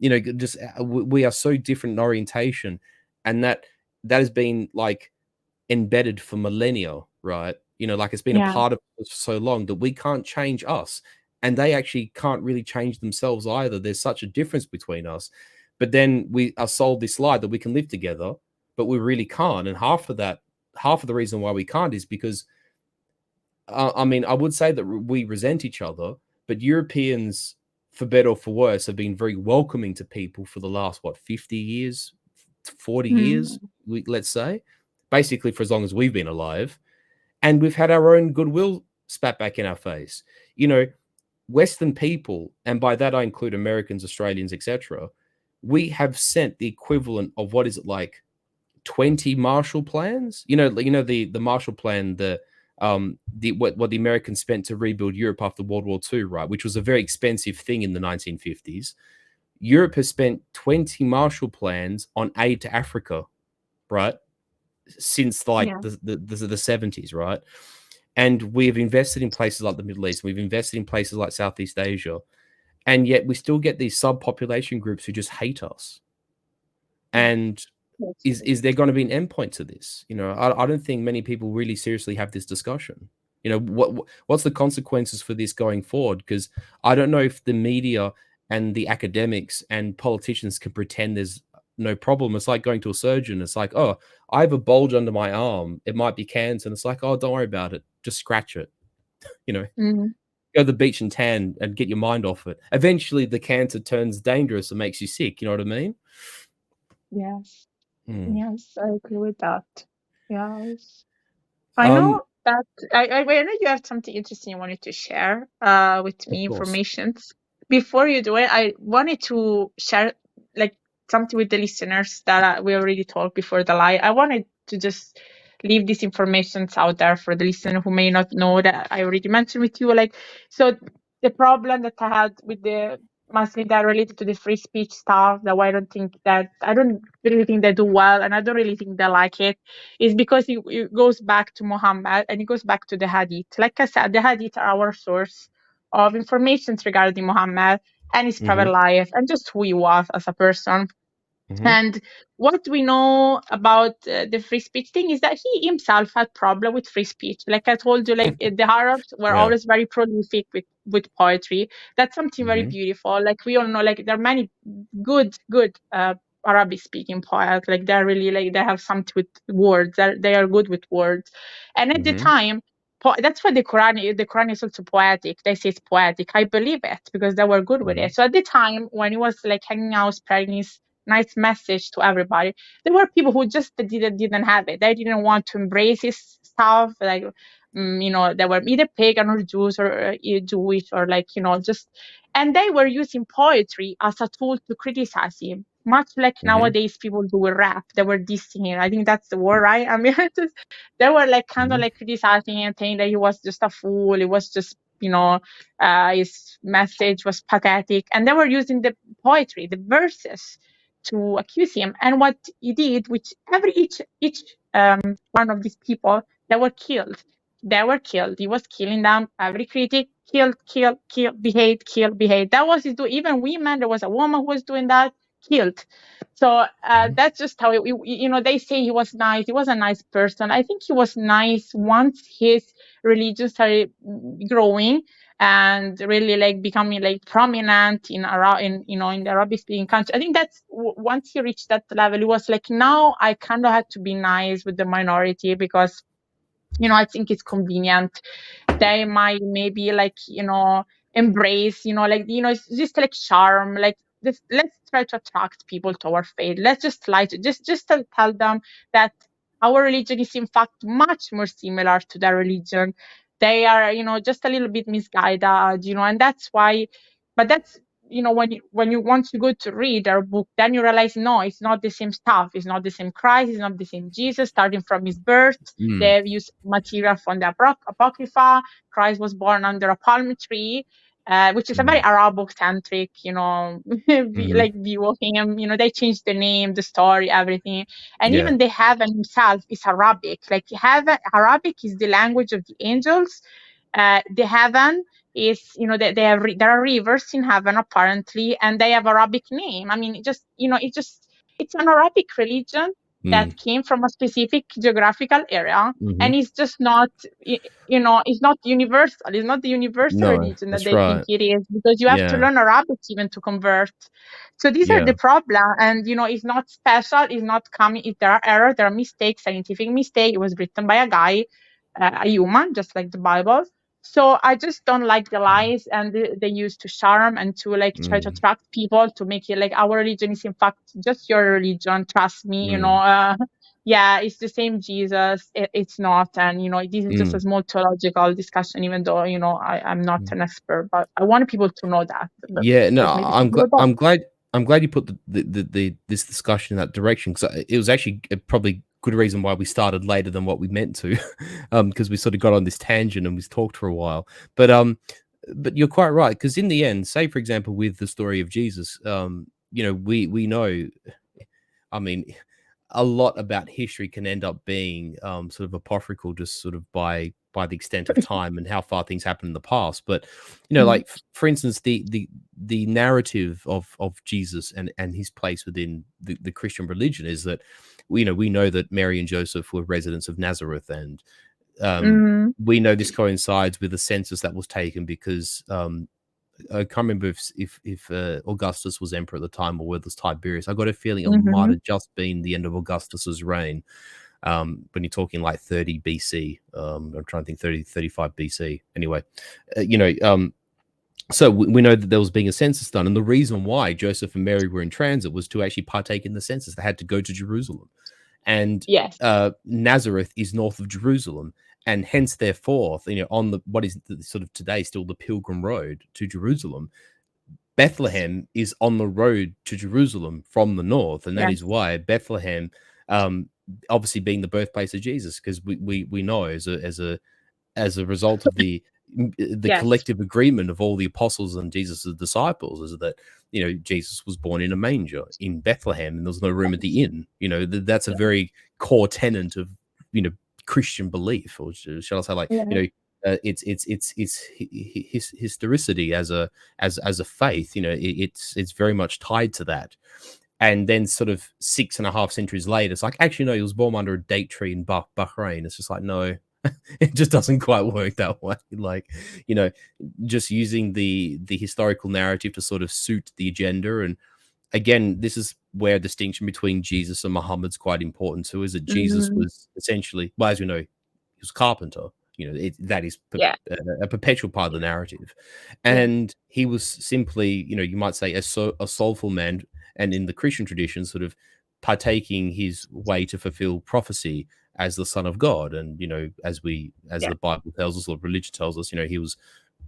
Just we are so different in orientation, and that has been, like, embedded for millennia, right? Like, it's been a part of us for so long that we can't change us, and they actually can't really change themselves either. There's such a difference between us, but then we are sold this lie that we can live together, but we really can't. And half of the reason why we can't is because, I mean, I would say that we resent each other, but Europeans, for better or for worse, have been very welcoming to people for the last, 50 years, 40 years, let's say, basically for as long as we've been alive. And we've had our own goodwill spat back in our face. Western people, and by that I include Americans, Australians, etc., we have sent the equivalent of, what is it, like 20 Marshall plans? The Marshall Plan, the what the Americans spent to rebuild Europe after World War II, right, which was a very expensive thing in the 1950s. Europe has spent 20 Marshall Plans on aid to Africa, right, since like Yeah. the 70s, right? And we've invested in places like the Middle East, we've invested in places like Southeast Asia, and yet we still get these subpopulation groups who just hate us. And is there going to be an endpoint to this? You know, I don't think many people really seriously have this discussion. You know, what's the consequences for this going forward? Because I don't know if the media and the academics and politicians can pretend there's no problem. It's like going to a surgeon. It's like, oh, I have a bulge under my arm. It might be cancer. And it's like, oh, don't worry about it. Just scratch it. You know, Mm. go to the beach and tan and get your mind off it. Eventually, the cancer turns dangerous and makes you sick. You know what I mean? Yes. Mm. Yes, I agree with that. Yes. I know that I know you have something interesting you wanted to share with Of me, course. informations. Before you do it, I wanted to share like something with the listeners that we already talked before the live. I wanted to just leave these informations out there for the listener who may not know that I already mentioned with you. Like, so the problem that I had with the mostly that related to the free speech stuff, that why I don't really think they do well, and I don't really think they like it, is because it goes back to Muhammad and it goes back to the Hadith. Like I said, the Hadith are our source of information regarding Muhammad and his private Mhm. life and just who he was as a person. Mhm. And what we know about the free speech thing is that he himself had problem with free speech. Like I told you, like the Arabs were Yeah. always very prolific with poetry. That's something very Mhm. beautiful. Like we all know, like there are many good Arabic speaking poets. Like they're really like they have something with words. They are good with words. And at the Mhm. time, that's why the Quran is also poetic. They say it's poetic. I believe it because they were good with Mhm. it. So at the time when he was like hanging out, spreading his nice message to everybody, there were people who just didn't have it. They didn't want to embrace his stuff. Like, you know, they were either pagan or Jews or Jewish or like, you know, just, and they were using poetry as a tool to criticize him. Much like Mhm. nowadays people do with rap, they were dissing him. I think that's the word, right? I mean, they were like kind of Mhm. like criticizing him, saying that he was just a fool. It was just, you know, his message was pathetic, and they were using the poetry, the verses, to accuse him. And what he did, which each one of these people, they were killed. They were killed. He was killing them. Every critic killed, behave, kill, behave. That was his do. Even women. There was a woman who was doing that. Killed. So Mhm. that's just how you know. They say he was nice. He was a nice person. I think he was nice once his religion started growing and really like becoming like prominent in in you know in the Arabic speaking country. I think that's once he reached that level, it was like now I kind of had to be nice with the minority because you know I think it's convenient. They might maybe like you know embrace you know like you know it's just like charm like this. Let's try to attract people to our faith. Let's just lie to just tell them that our religion is in fact much more similar to their religion. They are you know just a little bit misguided, you know, and that's why. But that's you know when you once you go to read our book, then you realize no, it's not the same stuff. It's not the same Christ. It's not the same Jesus starting from his birth. Mm. They've used material from the Apocrypha. Christ was born under a palm tree, which is a very Mm. Arabic-centric, you know, Mhm. like view of him. You know, they changed the name, the story, everything, and Yeah. even the heaven himself is Arabic. Like heaven, Arabic is the language of the angels. The heaven is, you know, there are rivers in heaven apparently, and they have Arabic name. I mean, it just, you know, it's an Arabic religion Mm. that came from a specific geographical area, and Mhm. it's just not you know it's not universal. It's not the universal No, religion that that's they think right. it is, because you have to Yeah. learn Arabic even to convert. So these are Yeah. the problem, and you know it's not special. It's not coming. If there are errors, there are mistakes, scientific mistake. It was written by a guy, a human, just like the Bible. So I just don't like the lies and they use to charm and to like try to Mm. attract people to make it like our religion is in fact just your religion. Trust me, you know. Mm. Yeah, it's the same Jesus. It's not, and you know, this is just Mm. a small theological discussion. Even though you know I'm not Mm. an expert, but I want people to know that. Yeah, no, That maybe can go back. I'm glad you put the this discussion in that direction because it was actually probably good reason why we started later than what we meant to, because we sort of got on this tangent and we talked for a while. But you're quite right, because in the end, say for example with the story of Jesus, we know, I mean, a lot about history can end up being sort of apocryphal, just sort of by the extent of time and how far things happened in the past. But Mm. like for instance, the narrative of Jesus and his place within the Christian religion is that we know that Mary and Joseph were residents of Nazareth, and Mm. we know this coincides with the census that was taken because I can't remember if Augustus was emperor at the time or whether it was Tiberius. I got a feeling it might Mhm. have just been the end of Augustus's reign. When you're talking like 30 BC, I'm trying to think 35 BC. Anyway, uh, you know, um, so we know that there was being a census done, and the reason why Joseph and Mary were in transit was to actually partake in the census. They had to go to Jerusalem, and Yes. Nazareth is north of Jerusalem, and hence, therefore, on what is sort of today still the Pilgrim Road to Jerusalem, Bethlehem is on the road to Jerusalem from the north, and that is Yes. why Bethlehem, um, obviously being the birthplace of Jesus, because we know as a result of the Yes. collective agreement of all the apostles and Jesus' disciples is that Jesus was born in a manger in Bethlehem, and there was no room at the inn. That's a very core tenet of you know Christian belief, or shall I say, like Yeah. it's historicity as a faith. It's very much tied to that. And then, sort of 6.5 centuries later, it's like, actually, no, he was born under a date tree in Bahrain. It's just like, no, it just doesn't quite work that way. Like, you know, just using the historical narrative to sort of suit the agenda. And again, this is where distinction between Jesus and Muhammad's quite important too, is that Jesus Mm. was essentially, well, as we know, he was a carpenter. That is Yeah. a perpetual part of the narrative, Yes. and he was simply, you might say, a soulful man, and in the Christian tradition, sort of partaking his way to fulfill prophecy as the Son of God. And as Yeah. the Bible tells us, or religion tells us, he was,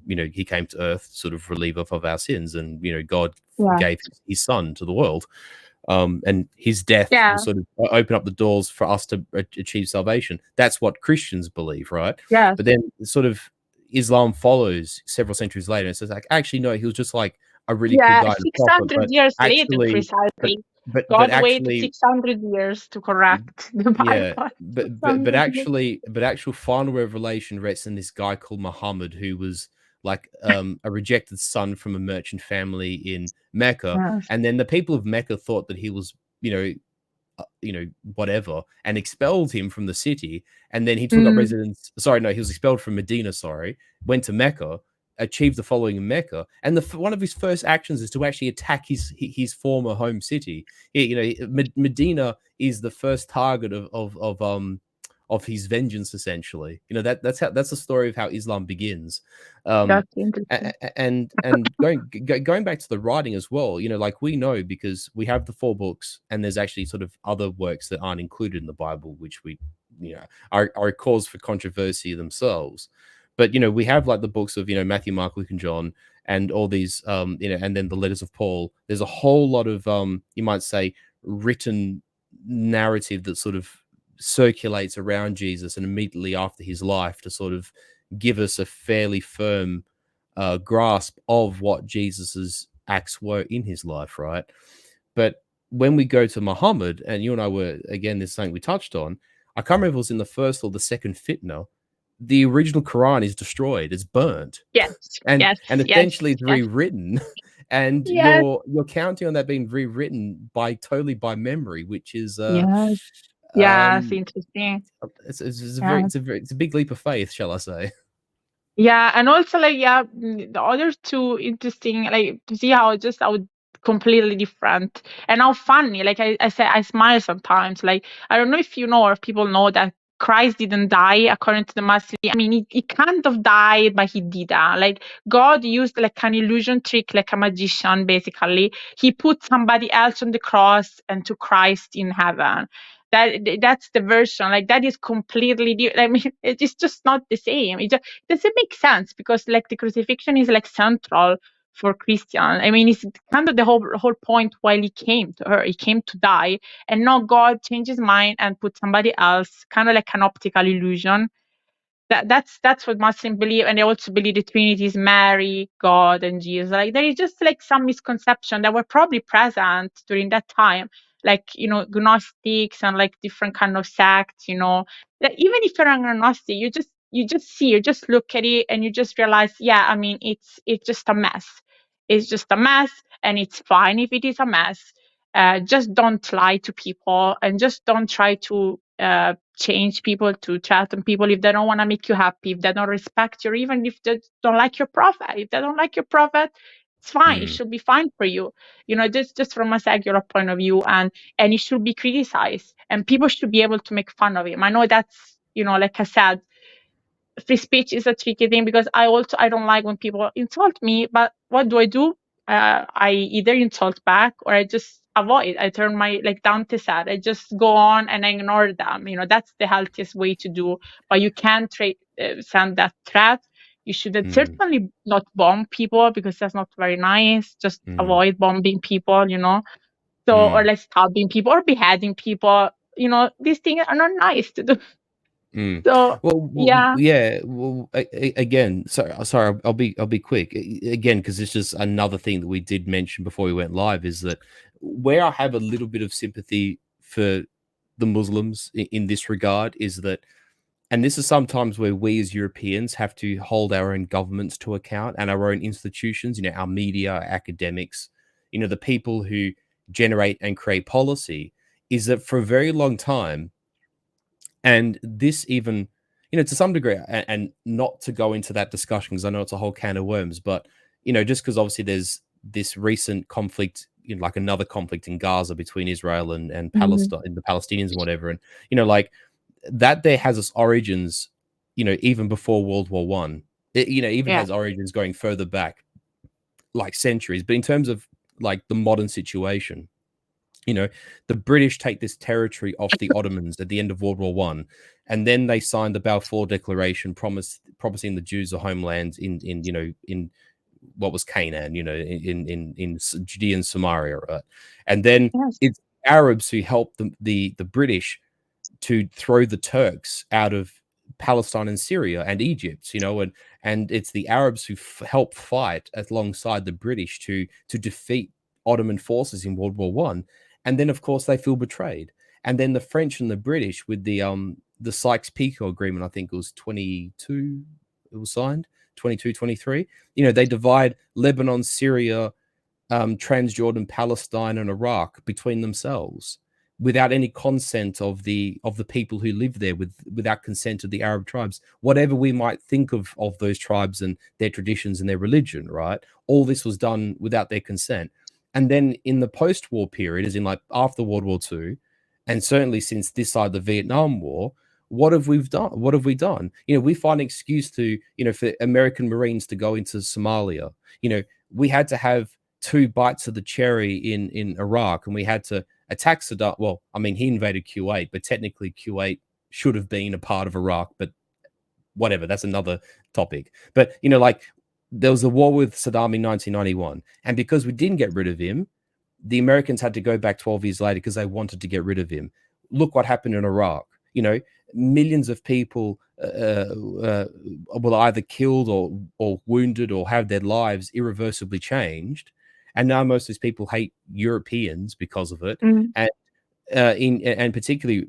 he came to earth, sort of relieve us of our sins, and God Yeah. gave his Son to the world, and his death will Yeah. sort of open up the doors for us to achieve salvation. That's what Christians believe, right? Yes. But then sort of Islam follows several centuries later and says, like, actually, no, he was just like a really cool Yeah. guy and a prophet, 600 years later, but precisely. but God waited actually, 600 years to correct the yeah, Bible. but 600 years. actual final revelation rests in this guy called Muhammad, who was like a rejected son from a merchant family in Mecca, Yes. and then the people of Mecca thought that he was, whatever, and expelled him from the city. And then he took up Mm. residence. Sorry, no, he was expelled from Medina. Sorry, went to Mecca, achieved the following in Mecca, and one of his first actions is to actually attack his former home city. Medina is the first target of his vengeance, essentially. That's the story of how Islam begins. um That's interesting. and going back to the writing as well, like, we know because we have the four books, and there's actually sort of other works that aren't included in the Bible, which we are a cause for controversy themselves. But we have like the books of Matthew, Mark, Luke, and John, and all these and then the letters of Paul. There's a whole lot of you might say, written narrative that sort of circulates around Jesus and immediately after his life, to sort of give us a fairly firm grasp of what Jesus's acts were in his life, right? But when we go to Muhammad, and you and I were, again, this is something we touched on. I can't remember if it was in the first or the second fitna. The original Quran is destroyed; it's burnt, Yes. and Yes. Yes. essentially it's Yes. rewritten. And Yes. you're counting on that being rewritten totally by memory, which is Yes. Yes. um Interesting. it's a very Yeah. it's a big leap of faith, shall I say? Yeah, and also like yeah, the other two interesting like to see how just how completely different and how funny. Like I say, I smile sometimes. Like I don't know if you know or if people know that Christ didn't die according to the Muslim. I mean, he kind of died, but he didn't. Like God used like an illusion trick, like a magician. Basically, he put somebody else on the cross and to Christ in heaven. That's the version. Like that is completely. I mean, it's just not the same. It doesn't make sense because like the crucifixion is like central for Christian. I mean, it's kind of the whole point why he came to her. He came to die, and now God changed his mind and put somebody else, kind of like an optical illusion. That's what Muslims believe, and they also believe the Trinity is Mary, God, and Jesus. Like there is just like some misconception that were probably present during that time, like Gnostics and like different kind of sects. That even if you're an agnostic, you just look at it and you just realize, yeah, I mean, it's just a mess. It's just a mess, and it's fine if it is a mess. Just don't lie to people, and just don't try to change people, to threaten people if they don't want to make you happy, if they don't respect you, or even if they don't like your prophet. If they don't like your prophet, it's fine. It Mm, should be fine for you. Just from a secular point of view, and it should be criticized, and people should be able to make fun of him. I know that's like I said, free speech is a tricky thing, because I don't like when people insult me, but what do? I either insult back, or I just avoid. I turn my, like Dante said, I just go on and I ignore them. That's the healthiest way to do. But you can't send that threat. You should mm, certainly not bomb people, because that's not very nice. Just mm, avoid bombing people. So, or mm. like stabbing people or beheading people. These things are not nice to do. Mm. So, Well, yeah. yeah. Well, again, sorry. I'll be quick. Again, because it's just another thing that we did mention before we went live is that where I have a little bit of sympathy for the Muslims in this regard is that, and this is sometimes where we as Europeans have to hold our own governments to account and our own institutions. Our media, our academics, the people who generate and create policy. Is that for a very long time, and this even, to some degree, and not to go into that discussion because I know it's a whole can of worms, but just because obviously there's this recent conflict, like another conflict in Gaza between Israel and Mhm. Palestine, the Palestinians and whatever, and like that there has its origins, even before World War One. It, even Yeah. has origins going further back, like centuries. But in terms of like the modern situation, you know, the British take this territory off the Ottomans at the end of World War One, and then they signed the Balfour Declaration, promising the Jews a homeland in what was Canaan, in Judea and Samaria, right? And then Yes. it's Arabs who helped the British to throw the Turks out of Palestine and Syria and Egypt, and it's the Arabs who help fight alongside the British to defeat Ottoman forces in World War One, and then of course they feel betrayed, and then the French and the British with the Sykes-Picot Agreement, I think it was 22, it was signed 22, 23. They divide Lebanon, Syria, Transjordan, Palestine, and Iraq between themselves without any consent of the people who live there, without consent of the Arab tribes, whatever we might think of those tribes and their traditions and their religion, right? All this was done without their consent. And then in the post-war period, as in like after World War II, and certainly since this side of the Vietnam War, what have we done? What have we done? We find an excuse to, for American Marines to go into Somalia. We had to have two bites of the cherry in Iraq, and we had to attack Saddam. Well, I mean, he invaded Kuwait, but technically Kuwait should have been a part of Iraq, but whatever, that's another topic. But like there was a war with Saddam in 1991, and because we didn't get rid of him, the Americans had to go back 12 years later because they wanted to get rid of him. Look what happened in Iraq. Millions of people were either killed or wounded or have their lives irreversibly changed, and now most of these people hate Europeans because of it. Mm. And and particularly,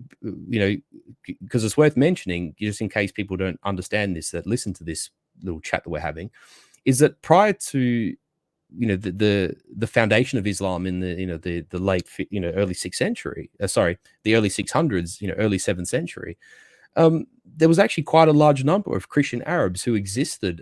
because it's worth mentioning, just in case people don't understand this, that listen to this little chat that we're having, is that prior to the foundation of Islam in the late early 6th century, sorry, the early 600s, early 7th century, there was actually quite a large number of Christian Arabs who existed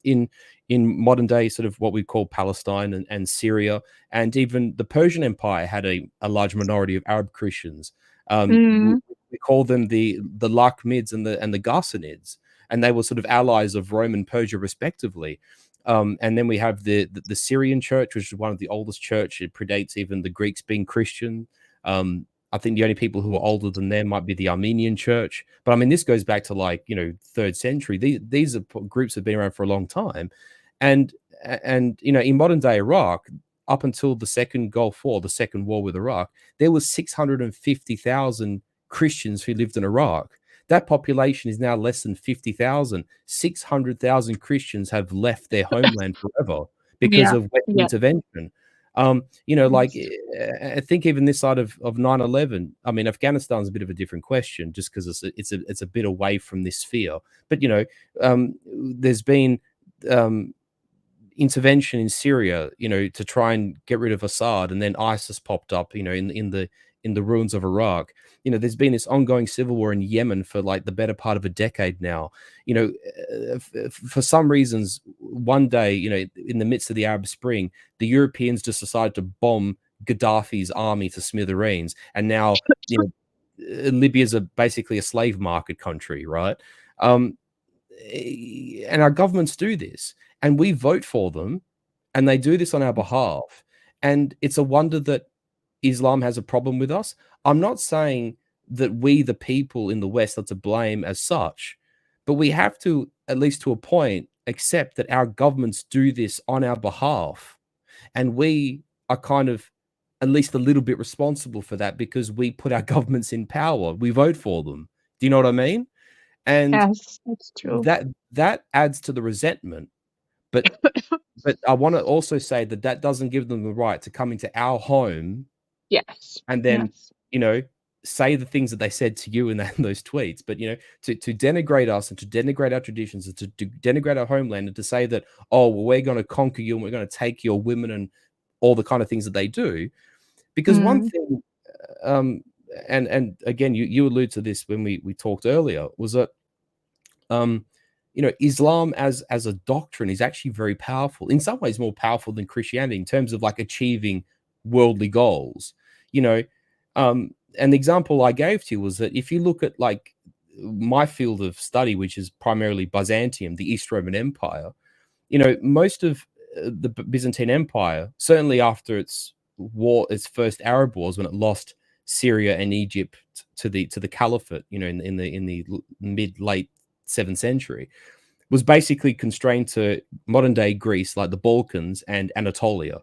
in modern day sort of what we call Palestine and Syria, and even the Persian Empire had a large minority of Arab Christians. Mm. We call them the Lakhmids and the Ghassanids, and they were sort of allies of Rome and Persia respectively. And then we have the Syrian church, which is one of the oldest church. It predates even the Greeks being Christian. I think the only people who are older than them might be the Armenian church. But I mean, this goes back to like, 3rd century. These are groups that have been around for a long time. And and in modern day Iraq, up until the second Gulf War, the second war with Iraq, there was 650,000 Christians who lived in Iraq. That population is now less than 50,000. 600,000 Christians have left their homeland forever because Yeah. of Western Yeah. intervention. Like I think even this side of 9/11, I mean, Afghanistan's a bit of a different question, just because it's a bit away from this sphere. But there's been intervention in Syria, to try and get rid of Assad, and then ISIS popped up, in the ruins of Iraq. There's been this ongoing civil war in Yemen for like the better part of a decade now. For some reasons, one day, in the midst of the Arab Spring, the Europeans just decided to bomb Gaddafi's army to smithereens, and now Libya's basically a slave market country, right? And our governments do this, and we vote for them, and they do this on our behalf. And it's a wonder that Islam has a problem with us. I'm not saying that we, the people in the West, are to blame as such, but we have to, at least to a point, accept that our governments do this on our behalf, and we are kind of at least a little bit responsible for that because we put our governments in power. We vote for them. Do you know what I mean? And Yes, that's true. that adds to the resentment. But I want to also say that doesn't give them the right to come into our home, Yes. and then Yes. say the things that they said to you in those tweets. But to denigrate us and to denigrate our traditions and to denigrate our homeland, and to say that, oh well, we're going to conquer you and we're going to take your women and all the kind of things that they do. Because one thing, and again, you allude to this when we talked earlier, was that Islam as a doctrine is actually very powerful, in some ways more powerful than Christianity in terms of like achieving worldly goals. And the example I gave to you was that if you look at like my field of study, which is primarily Byzantium, the East Roman Empire, most of the Byzantine Empire, certainly after its first Arab wars, when it lost Syria and Egypt to the Caliphate, in the mid late 7th century, was basically constrained to modern day Greece, like the Balkans and Anatolia.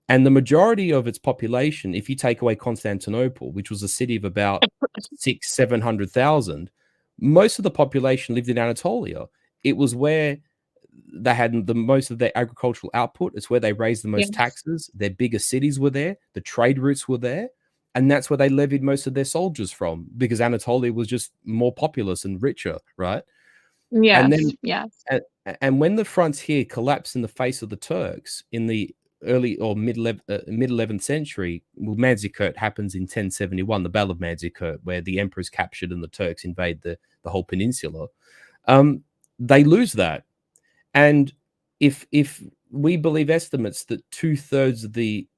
And the majority of its population, if you take away Constantinople, which was a city of about 700,000, most of the population lived in Anatolia. It was where they had the most of their agricultural output. It's where they raised the most taxes. Their bigger cities were there. The trade routes were there. And that's where they levied most of their soldiers from, because Anatolia was just more populous and richer, right? Yes. And then, yes. And when the frontier collapsed in the face of the Turks in the early or mid 11th century, well, Manzikert happens in 1071, the Battle of Manzikert, where the emperor is captured and the Turks invade the whole peninsula. They lose that. And if we believe estimates that 2/3 of the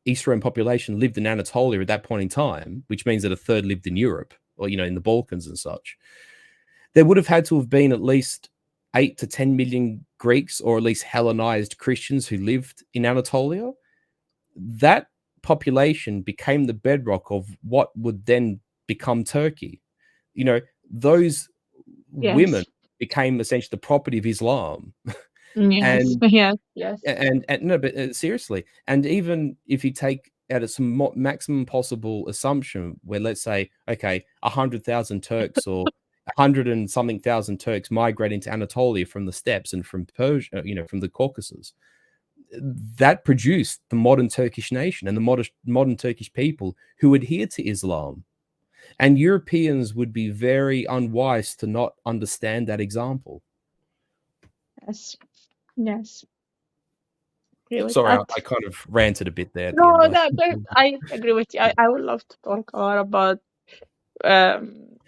East Roman population lived in Anatolia at that point in time, which means that a third lived in Europe or in the Balkans and such, there would have had to have been at least 8 to 10 million Greeks, or at least Hellenized Christians, who lived in Anatolia. That population became the bedrock of what would then become Turkey. Those women became essentially the property of Islam. Yes. Yes. And no, but seriously, and even if you take at its maximum possible assumption, where let's say, okay, 100,000 Turks or 100 and something thousand Turks migrate into Anatolia from the steppes and from Persia, from the Caucasus, that produced the modern Turkish nation and the modern Turkish people who adhere to Islam. And Europeans would be very unwise to not understand that example. Yes. Yes. Sorry, I kind of ranted a bit there. No, I agree with you. I would love to talk a lot about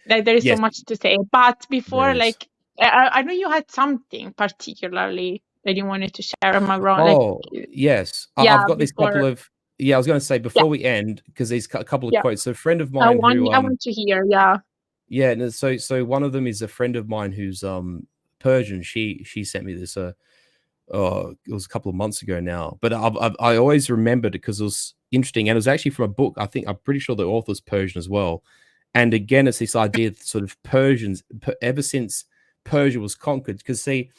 like there is so much to say. But before, like I know you had something particularly that you wanted to share. Am I wrong? Oh, yes. I've got this couple of I was going to say before we end, because there's a couple of quotes. So a friend of mine I want to hear. Yeah. No, so one of them is a friend of mine who's Persian. She sent me this. It was a couple of months ago now, but I always remembered it because it was interesting, and it was actually from a book. I'm pretty sure the author's Persian as well. And again, it's this idea that sort of Persians, ever since Persia was conquered, because see,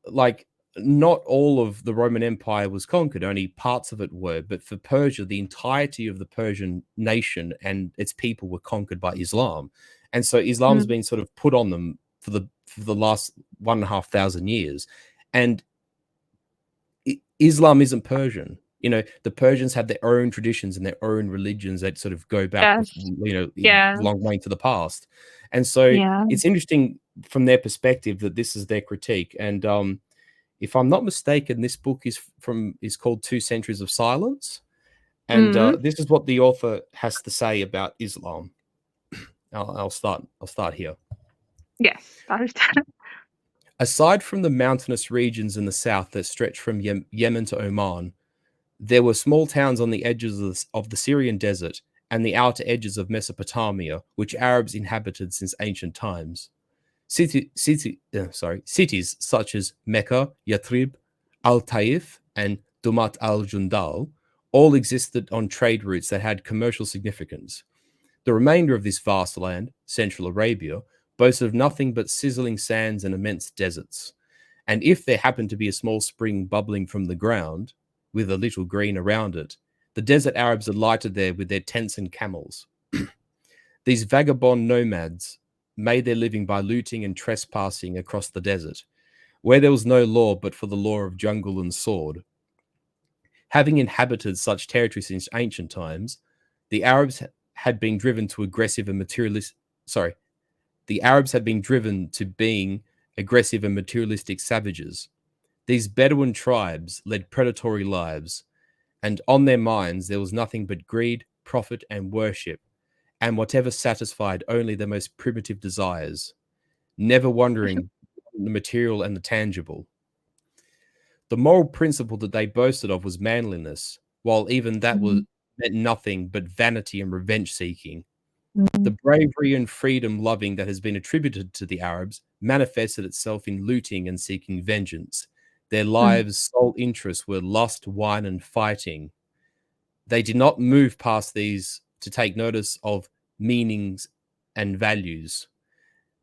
like not all of the Roman Empire was conquered, only parts of it were. But for Persia, the entirety of the Persian nation and its people were conquered by Islam. And so Islam's been sort of put on them for the last 1,500 years. And Islam isn't Persian. You know, the Persians have their own traditions and their own religions that sort of go back, Yes. you know, Yeah. long way to the past. And so Yeah. it's interesting from their perspective that this is their critique. And if I'm not mistaken, this book is called 2 Centuries of Silence. And this is what the author has to say about Islam. I'll start here. Yes. Start. Aside from the mountainous regions in the south that stretch from Yemen to Oman, there were small towns on the edges of the Syrian desert and the outer edges of Mesopotamia, which Arabs inhabited since ancient times. Cities such as Mecca, Yathrib, Al-Taif, and Dumat al-Jundal all existed on trade routes that had commercial significance. The remainder of this vast land, Central Arabia, boasted of nothing but sizzling sands and immense deserts. And if there happened to be a small spring bubbling from the ground, with a little green around it, the desert Arabs alighted there with their tents and camels. These vagabond nomads made their living by looting and trespassing across the desert, where there was no law but for the law of jungle and sword. Having inhabited such territory since ancient times, the Arabs had been driven to being aggressive and materialistic savages. These Bedouin tribes led predatory lives, and on their minds there was nothing but greed, profit, and worship, and whatever satisfied only their most primitive desires, never wondering the material and the tangible. The moral principle that they boasted of was manliness, while even that meant nothing but vanity and revenge seeking. The bravery and freedom loving that has been attributed to the Arabs manifested itself in looting and seeking vengeance. Their lives' sole interests were lust, wine, and fighting. They did not move past these to take notice of meanings and values.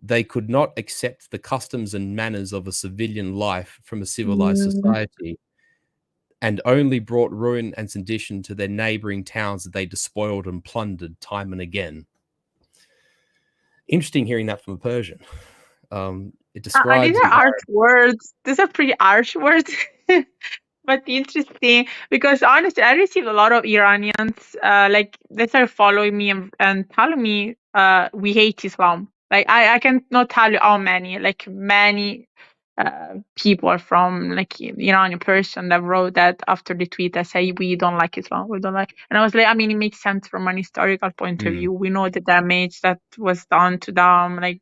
They could not accept the customs and manners of a civilian life from a civilized society, and only brought ruin and sedition to their neighboring towns that they despoiled and plundered time and again. Interesting hearing that from a Persian. It describes. These are harsh words. These are pretty harsh words, but interesting because honestly, I received a lot of Iranians like they started following me and telling me we hate Islam. Like I cannot tell you how many. Like many people from like Iranian person that wrote that after the tweet that say we don't like Islam, we don't like. And I was like, I mean, it makes sense from an historical point of view. We know the damage that was done to them, like.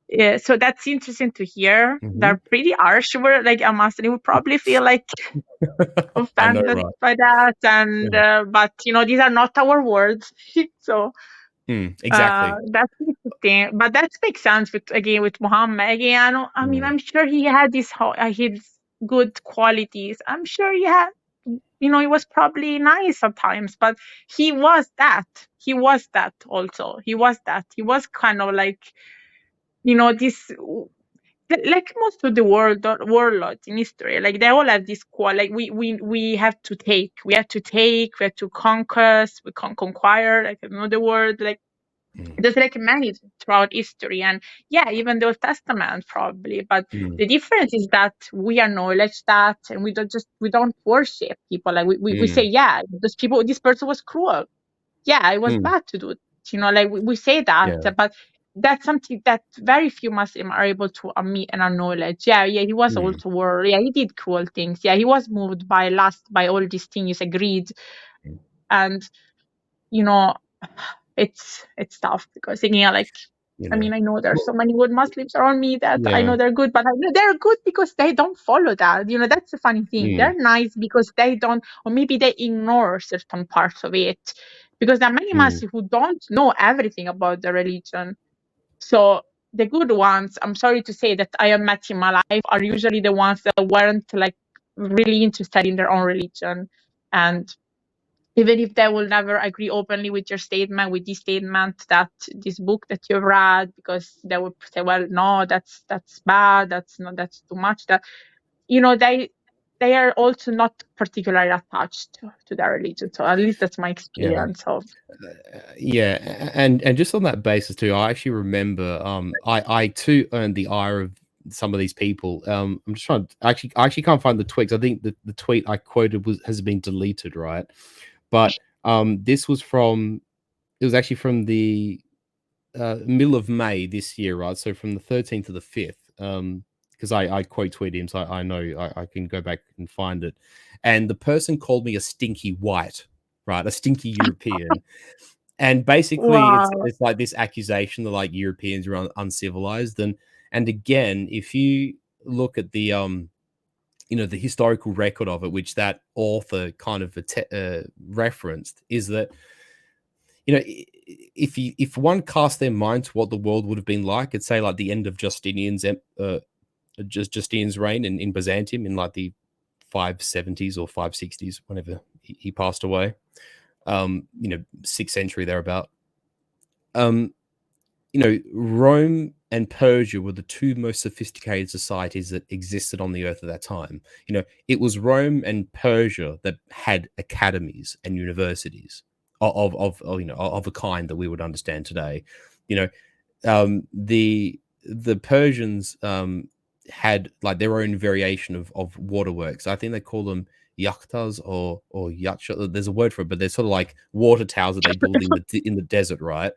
Yeah, so that's interesting to hear. They're pretty harsh. Like a Muslim would probably feel like offended by that, and but these are not our words. So exactly, that's interesting. But that makes sense with Muhammad. Again, I mean, I'm sure he had his good qualities. I'm sure he had. He was probably nice sometimes, but he was that. He was that also. He was that. He was kind of like. This like most of the warlords in history, like they all have this like we have to take, we have to conquer, we can conquer, like another word, like there's like many throughout history, and even the Old Testament probably, but the difference is that we acknowledge that, and we don't worship people, like we say this person was cruel, it was bad to do it, like we say that, but that's something that very few Muslims are able to admit and acknowledge. He was also worried. He did cruel things. He was moved by lust, by all these things, greed, and it's tough because again, like I mean, I know there's so many good Muslims around me that I know they're good, but I know they're good because they don't follow that. That's the funny thing. They're nice because they don't, or maybe they ignore certain parts of it. Because there are many Muslims who don't know everything about the religion. So the good ones, I'm sorry to say that I have met in my life, are usually the ones that weren't like really interested in their own religion. And even if they will never agree openly with your statement, with this statement, that this book that you've read, because they will say, well, no, that's bad, that's too much. That they are also not particularly attached to their religion. So at least that's my experience of. Yeah, and just on that basis too, I actually remember I too earned the ire of some of these people. I'm just trying to I actually can't find the tweets. I think the tweet I quoted has been deleted, right? But this was from it was actually from the middle of May this year, right? So from the 13th to the 5th. Because I quote tweeted him, so I know I can go back and find it. And the person called me a stinky white, right? A stinky European. And basically Wow. it's like this accusation that like Europeans are uncivilized. And again, if you look at the the historical record of it, which that author kind of referenced, is that if one cast their mind to what the world would have been like at say like the end of Justinian's reign in Byzantium in like the 570s or 560s, whenever he passed away, 6th century thereabout. Rome and Persia were the two most sophisticated societies that existed on the earth at that time. It was Rome and Persia that had academies and universities of a kind that we would understand today. The Persians had like their own variation of waterworks. I think they call them yakhtas or yacht. There's a word for it, but they're sort of like water towers that they build in the desert, right?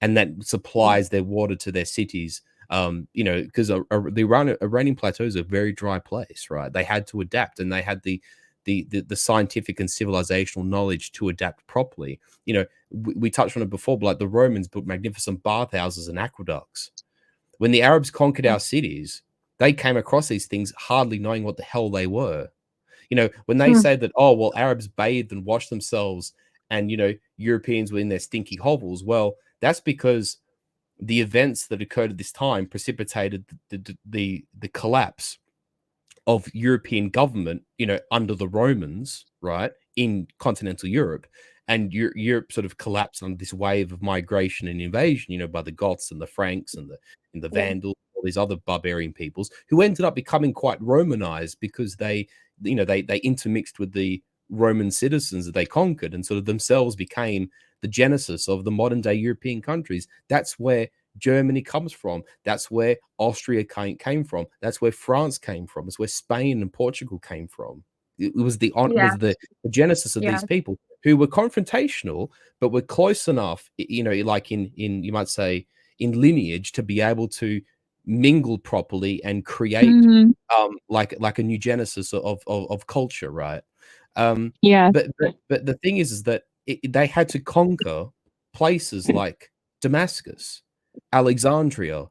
And that supplies their water to their cities. Because the Iranian plateau is a very dry place, right? They had to adapt, and they had the scientific and civilizational knowledge to adapt properly. We touched on it before, but like the Romans built magnificent bathhouses and aqueducts. When the Arabs conquered our cities, they came across these things hardly knowing what the hell they were. When they say that, oh, well, Arabs bathed and washed themselves and, Europeans were in their stinky hovels, well, that's because the events that occurred at this time precipitated the collapse of European government, under the Romans, right, in continental Europe. And Europe sort of collapsed under this wave of migration and invasion, by the Goths and the Franks and the Vandals, all these other barbarian peoples who ended up becoming quite Romanized because they intermixed with the Roman citizens that they conquered and sort of themselves became the genesis of the modern day European countries. That's where Germany comes from. That's where Austria came from. That's where France came from. It's where Spain and Portugal came from. It was the genesis of these people who were confrontational, but were close enough, like in you might say in lineage to be able to mingle properly and create like a new genesis of culture, right? But the thing is that they had to conquer places like Damascus, Alexandria,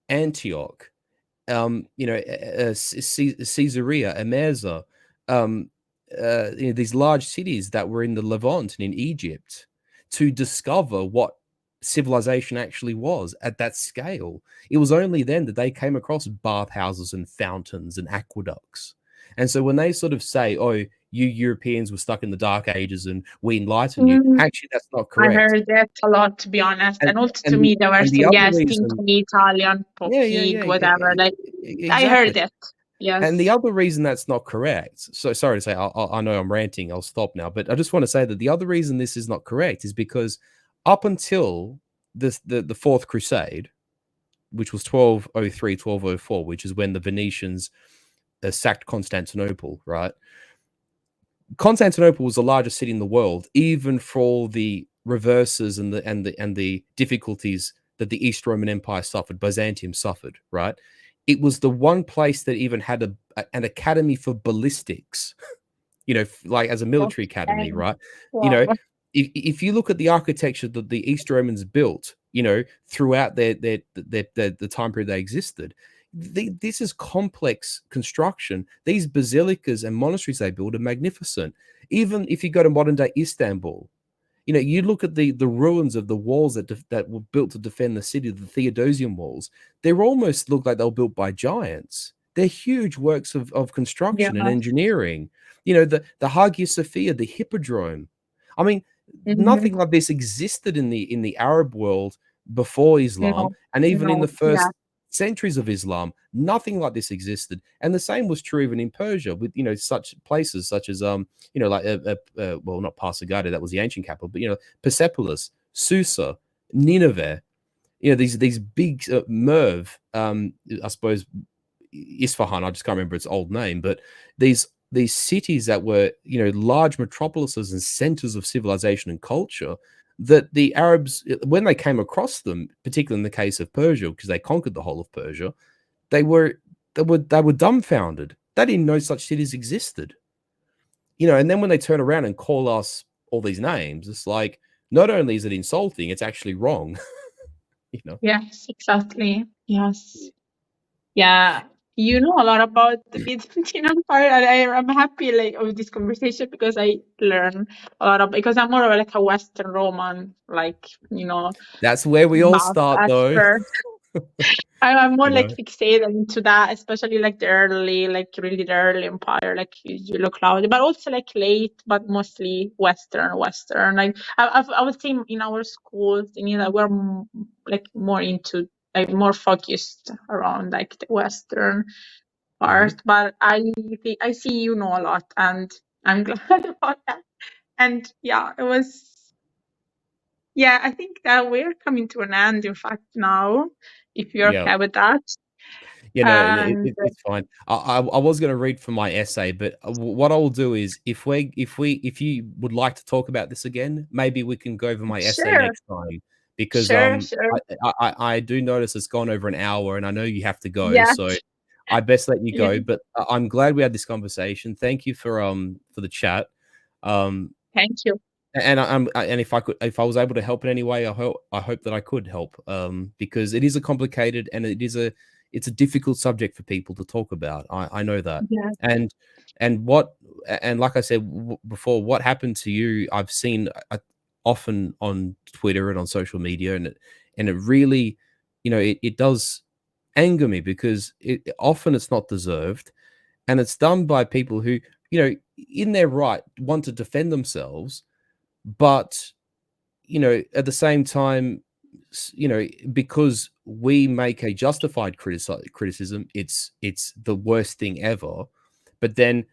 Antioch, Caesarea, Emesa, these large cities that were in the Levant and in Egypt, to discover what civilization actually was at that scale. It was only then that they came across bathhouses and fountains and aqueducts. And so when they sort of say, oh, you Europeans were stuck in the dark ages and we enlightened you, actually that's not correct. I heard that a lot, to be honest. And also to me, they were suggesting the Italian pig, whatever. Exactly. I heard it. Yes. And the other reason that's not correct, so sorry to say, I know I'm ranting, I'll stop now, but I just want to say that the other reason this is not correct is because up until the Fourth Crusade, which was 1203, 1204, which is when the Venetians sacked Constantinople, right? Constantinople was the largest city in the world, even for all the reverses and the difficulties that the East Roman Empire suffered, Byzantium suffered, right? It was the one place that even had an academy for ballistics, like as a military academy, right? Wow. If you look at the architecture that the East Romans built, throughout the time period they existed, this is complex construction. These basilicas and monasteries they build are magnificent. Even if you go to modern day Istanbul, you look at the ruins of the walls that were built to defend the city, the Theodosian walls. They almost look like they were built by giants. They're huge works of construction and engineering. The Hagia Sophia, the Hippodrome. I mean, nothing like this existed in the Arab world before Islam, and even in the first centuries of Islam, nothing like this existed. And the same was true even in Persia, with such places such as like well, not Pasargadae, that was the ancient capital, but Persepolis, Susa, Nineveh, these big Merv, I suppose Isfahan, I just can't remember its old name, but these cities that were large metropolises and centers of civilization and culture, that the Arabs, when they came across them, particularly in the case of Persia, because they conquered the whole of Persia, they were dumbfounded. They didn't know such cities existed. And then when they turn around and call us all these names, it's like, not only is it insulting, it's actually wrong. Yes, exactly. Yes. Yeah. You know a lot about the Byzantine Empire, and I'm happy with this conversation because I learn a lot because I'm more of like a Western Roman, That's where we all buff start, though. expert. I'm more You like know? fixated into that, especially like the early, like really the early empire, like you look Claudia, but also like late, but mostly Western. Like I would say in our schools, we're like more into like more focused around like the Western part. But I see you know a lot, and I'm glad about that. And yeah, it was. Yeah, I think that we're coming to an end, in fact, now, if you're Yeah. okay with that. And It's fine. I was going to read from my essay, but what I will do is, if you would like to talk about this again, maybe we can go over my essay sure, next time, because sure. I do notice it's gone over an hour, and I know you have to go, Yeah, so I best let you yeah. go. But I'm glad we had this conversation. Thank you for the chat. Thank you. And and if I was able to help in any way, I hope that I could help, because it is a complicated, and it's a difficult subject for people to talk about. I know that. Yeah, And and like I said before, what happened to you, I've seen often on Twitter and on social media, and it really, it does anger me, because often it's not deserved, and it's done by people who, in their right, want to defend themselves, but at the same time, because we make a justified criticism, it's the worst thing ever. But then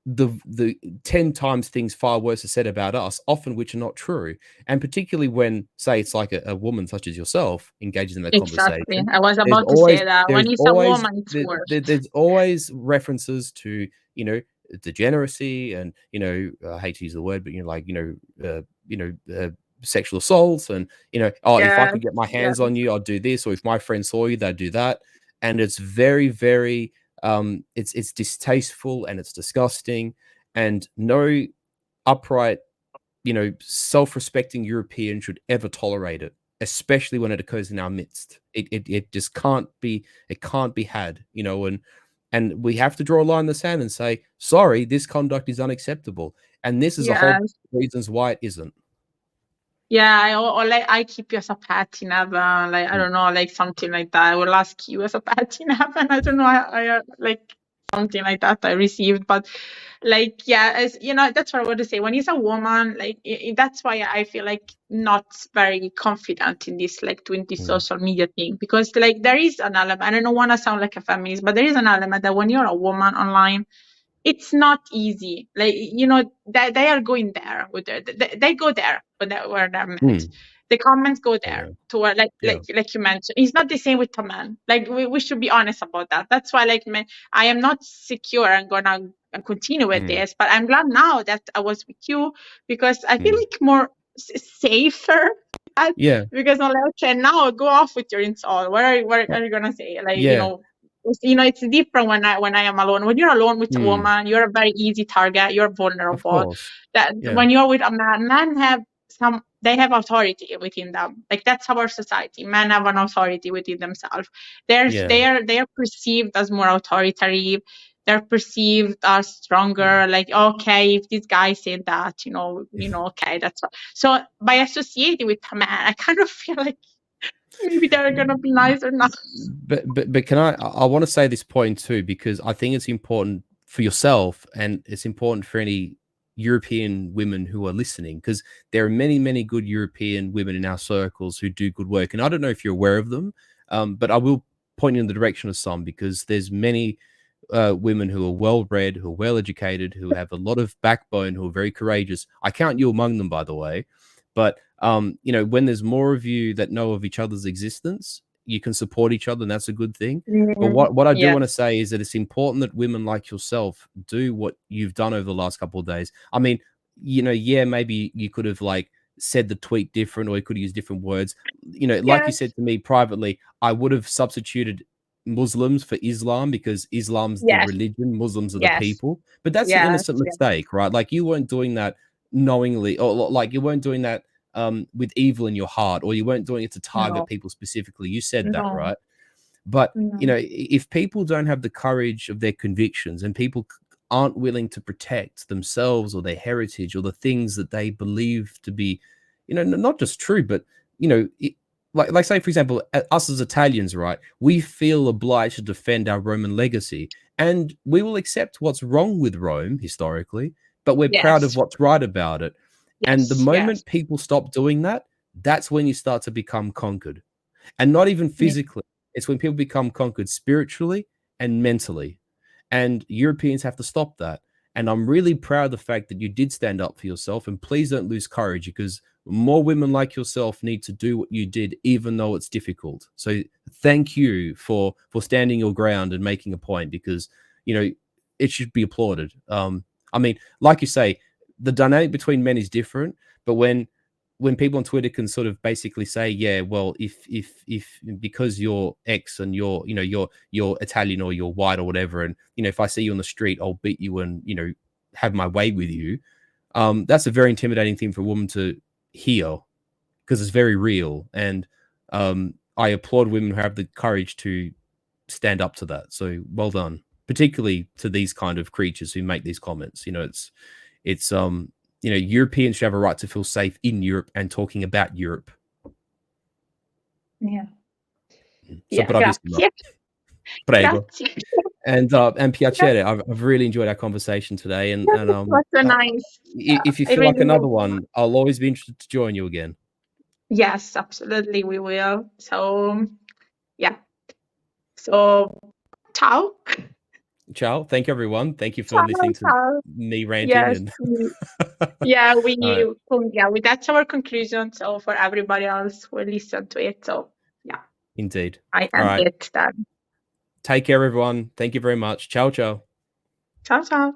the 10 times things far worse are said about us, often which are not true. And particularly when, say, it's like a woman such as yourself engages in a exactly. conversation, I was about to say that when it's a woman, it's worse. there's always references to, degeneracy, and I hate to use the word, but sexual assaults, and oh, if I Yeah, could get my yeah, hands on you, I'd do this, or if my friend saw you, they'd do that. And it's very, very it's distasteful, and it's disgusting, and no upright, self-respecting European should ever tolerate it, especially when it occurs in our midst. It just can't be, it can't be had, and we have to draw a line in the sand and say, sorry, this conduct is unacceptable, and this is a whole yes. reasons why it isn't. Yeah, or like I keep you as a pet in heaven, like I don't know, like something like that. I will ask you as a pet in heaven. I don't know, I like something like that I received, but like yeah, as that's what I want to say. When it's a woman, like that's why I feel like not very confident in this like 20 social media thing, because like there is an element. I don't want to sound like a feminist, but there is an element that when you're a woman online, it's not easy. Like they are going there with they go there where they're met. The comments go there to where like you mentioned. It's not the same with a man. Like we should be honest about that. That's why like I am not secure and gonna continue with this, but I'm glad now that I was with you, because I feel like more safer. Yeah. Because I'm like, okay, now go off with your insult. What are you gonna say? Like Yeah. it's different when I am alone. When you're alone with a woman, you're a very easy target. You're Of vulnerable. course. That Yeah. when you're with a man, they have authority within them. Like that's our society. Men have an authority within themselves. They're perceived as more authoritarian. They're perceived as stronger. Like okay, if this guy said that, okay, that's right. So by associating with a man, I kind of feel like maybe they're gonna be nice or not. But can I want to say this point too, because I think it's important for yourself, and it's important for any European women who are listening, because there are many good European women in our circles who do good work, and I don't know if you're aware of them, but I will pointing in the direction of some, because there's many women who are well read, who are well educated, who have a lot of backbone, who are very courageous. I count you among them, by the way. But you know, when there's more of you that know of each other's existence, you can support each other, and that's a good thing. But what I do want to say is that it's important that women like yourself do what you've done over the last couple of days. I mean, you know, yeah, maybe you could have like said the tweet different, or you could use different words. You know, like you said to me privately, I would have substituted Muslims for Islam, because Islam's the religion, Muslims are the people. But that's an innocent mistake, right? Like, you weren't doing that knowingly, or like you weren't doing that with evil in your heart, or you weren't doing it to target people specifically. You said that, right? But you know, if people don't have the courage of their convictions, and people aren't willing to protect themselves or their heritage or the things that they believe to be, you know, not just true, but you know, like say for example, us as Italians, right? We feel obliged to defend our Roman legacy, and we will accept what's wrong with Rome historically, but we're proud of what's right about it. And the moment people stop doing that, that's when you start to become conquered. And not even physically. It's when people become conquered spiritually and mentally. And Europeans have to stop that. And I'm really proud of the fact that you did stand up for yourself. And please don't lose courage, because more women like yourself need to do what you did, even though it's difficult. So thank you for standing your ground and making a point, because, you know, it should be applauded. I mean, like you say, the dynamic between men is different, but when people on Twitter can sort of basically say, yeah, well, if because you're X and you're, you know, you're Italian or you're white or whatever, and you know, if I see you on the street, I'll beat you and, you know, have my way with you. That's a very intimidating thing for a woman to hear, because it's very real. And I applaud women who have the courage to stand up to that. So well done, particularly to these kind of creatures who make these comments. You know, it's you know, Europeans should have a right to feel safe in Europe and talking about Europe. Yeah. So bravissimo. Prego. And piacere. I've really enjoyed our conversation today. And was so nice. If you feel like another one, I'll always be interested to join you again. Yes, absolutely, we will. So yeah. So ciao. Ciao. Thank you, everyone. Thank you for listening to me ranting. Yes. And yeah, that's our conclusion. So for everybody else who listen to it. So yeah. Indeed. I end it then. Take care, everyone. Thank you very much. Ciao, ciao. Ciao, ciao.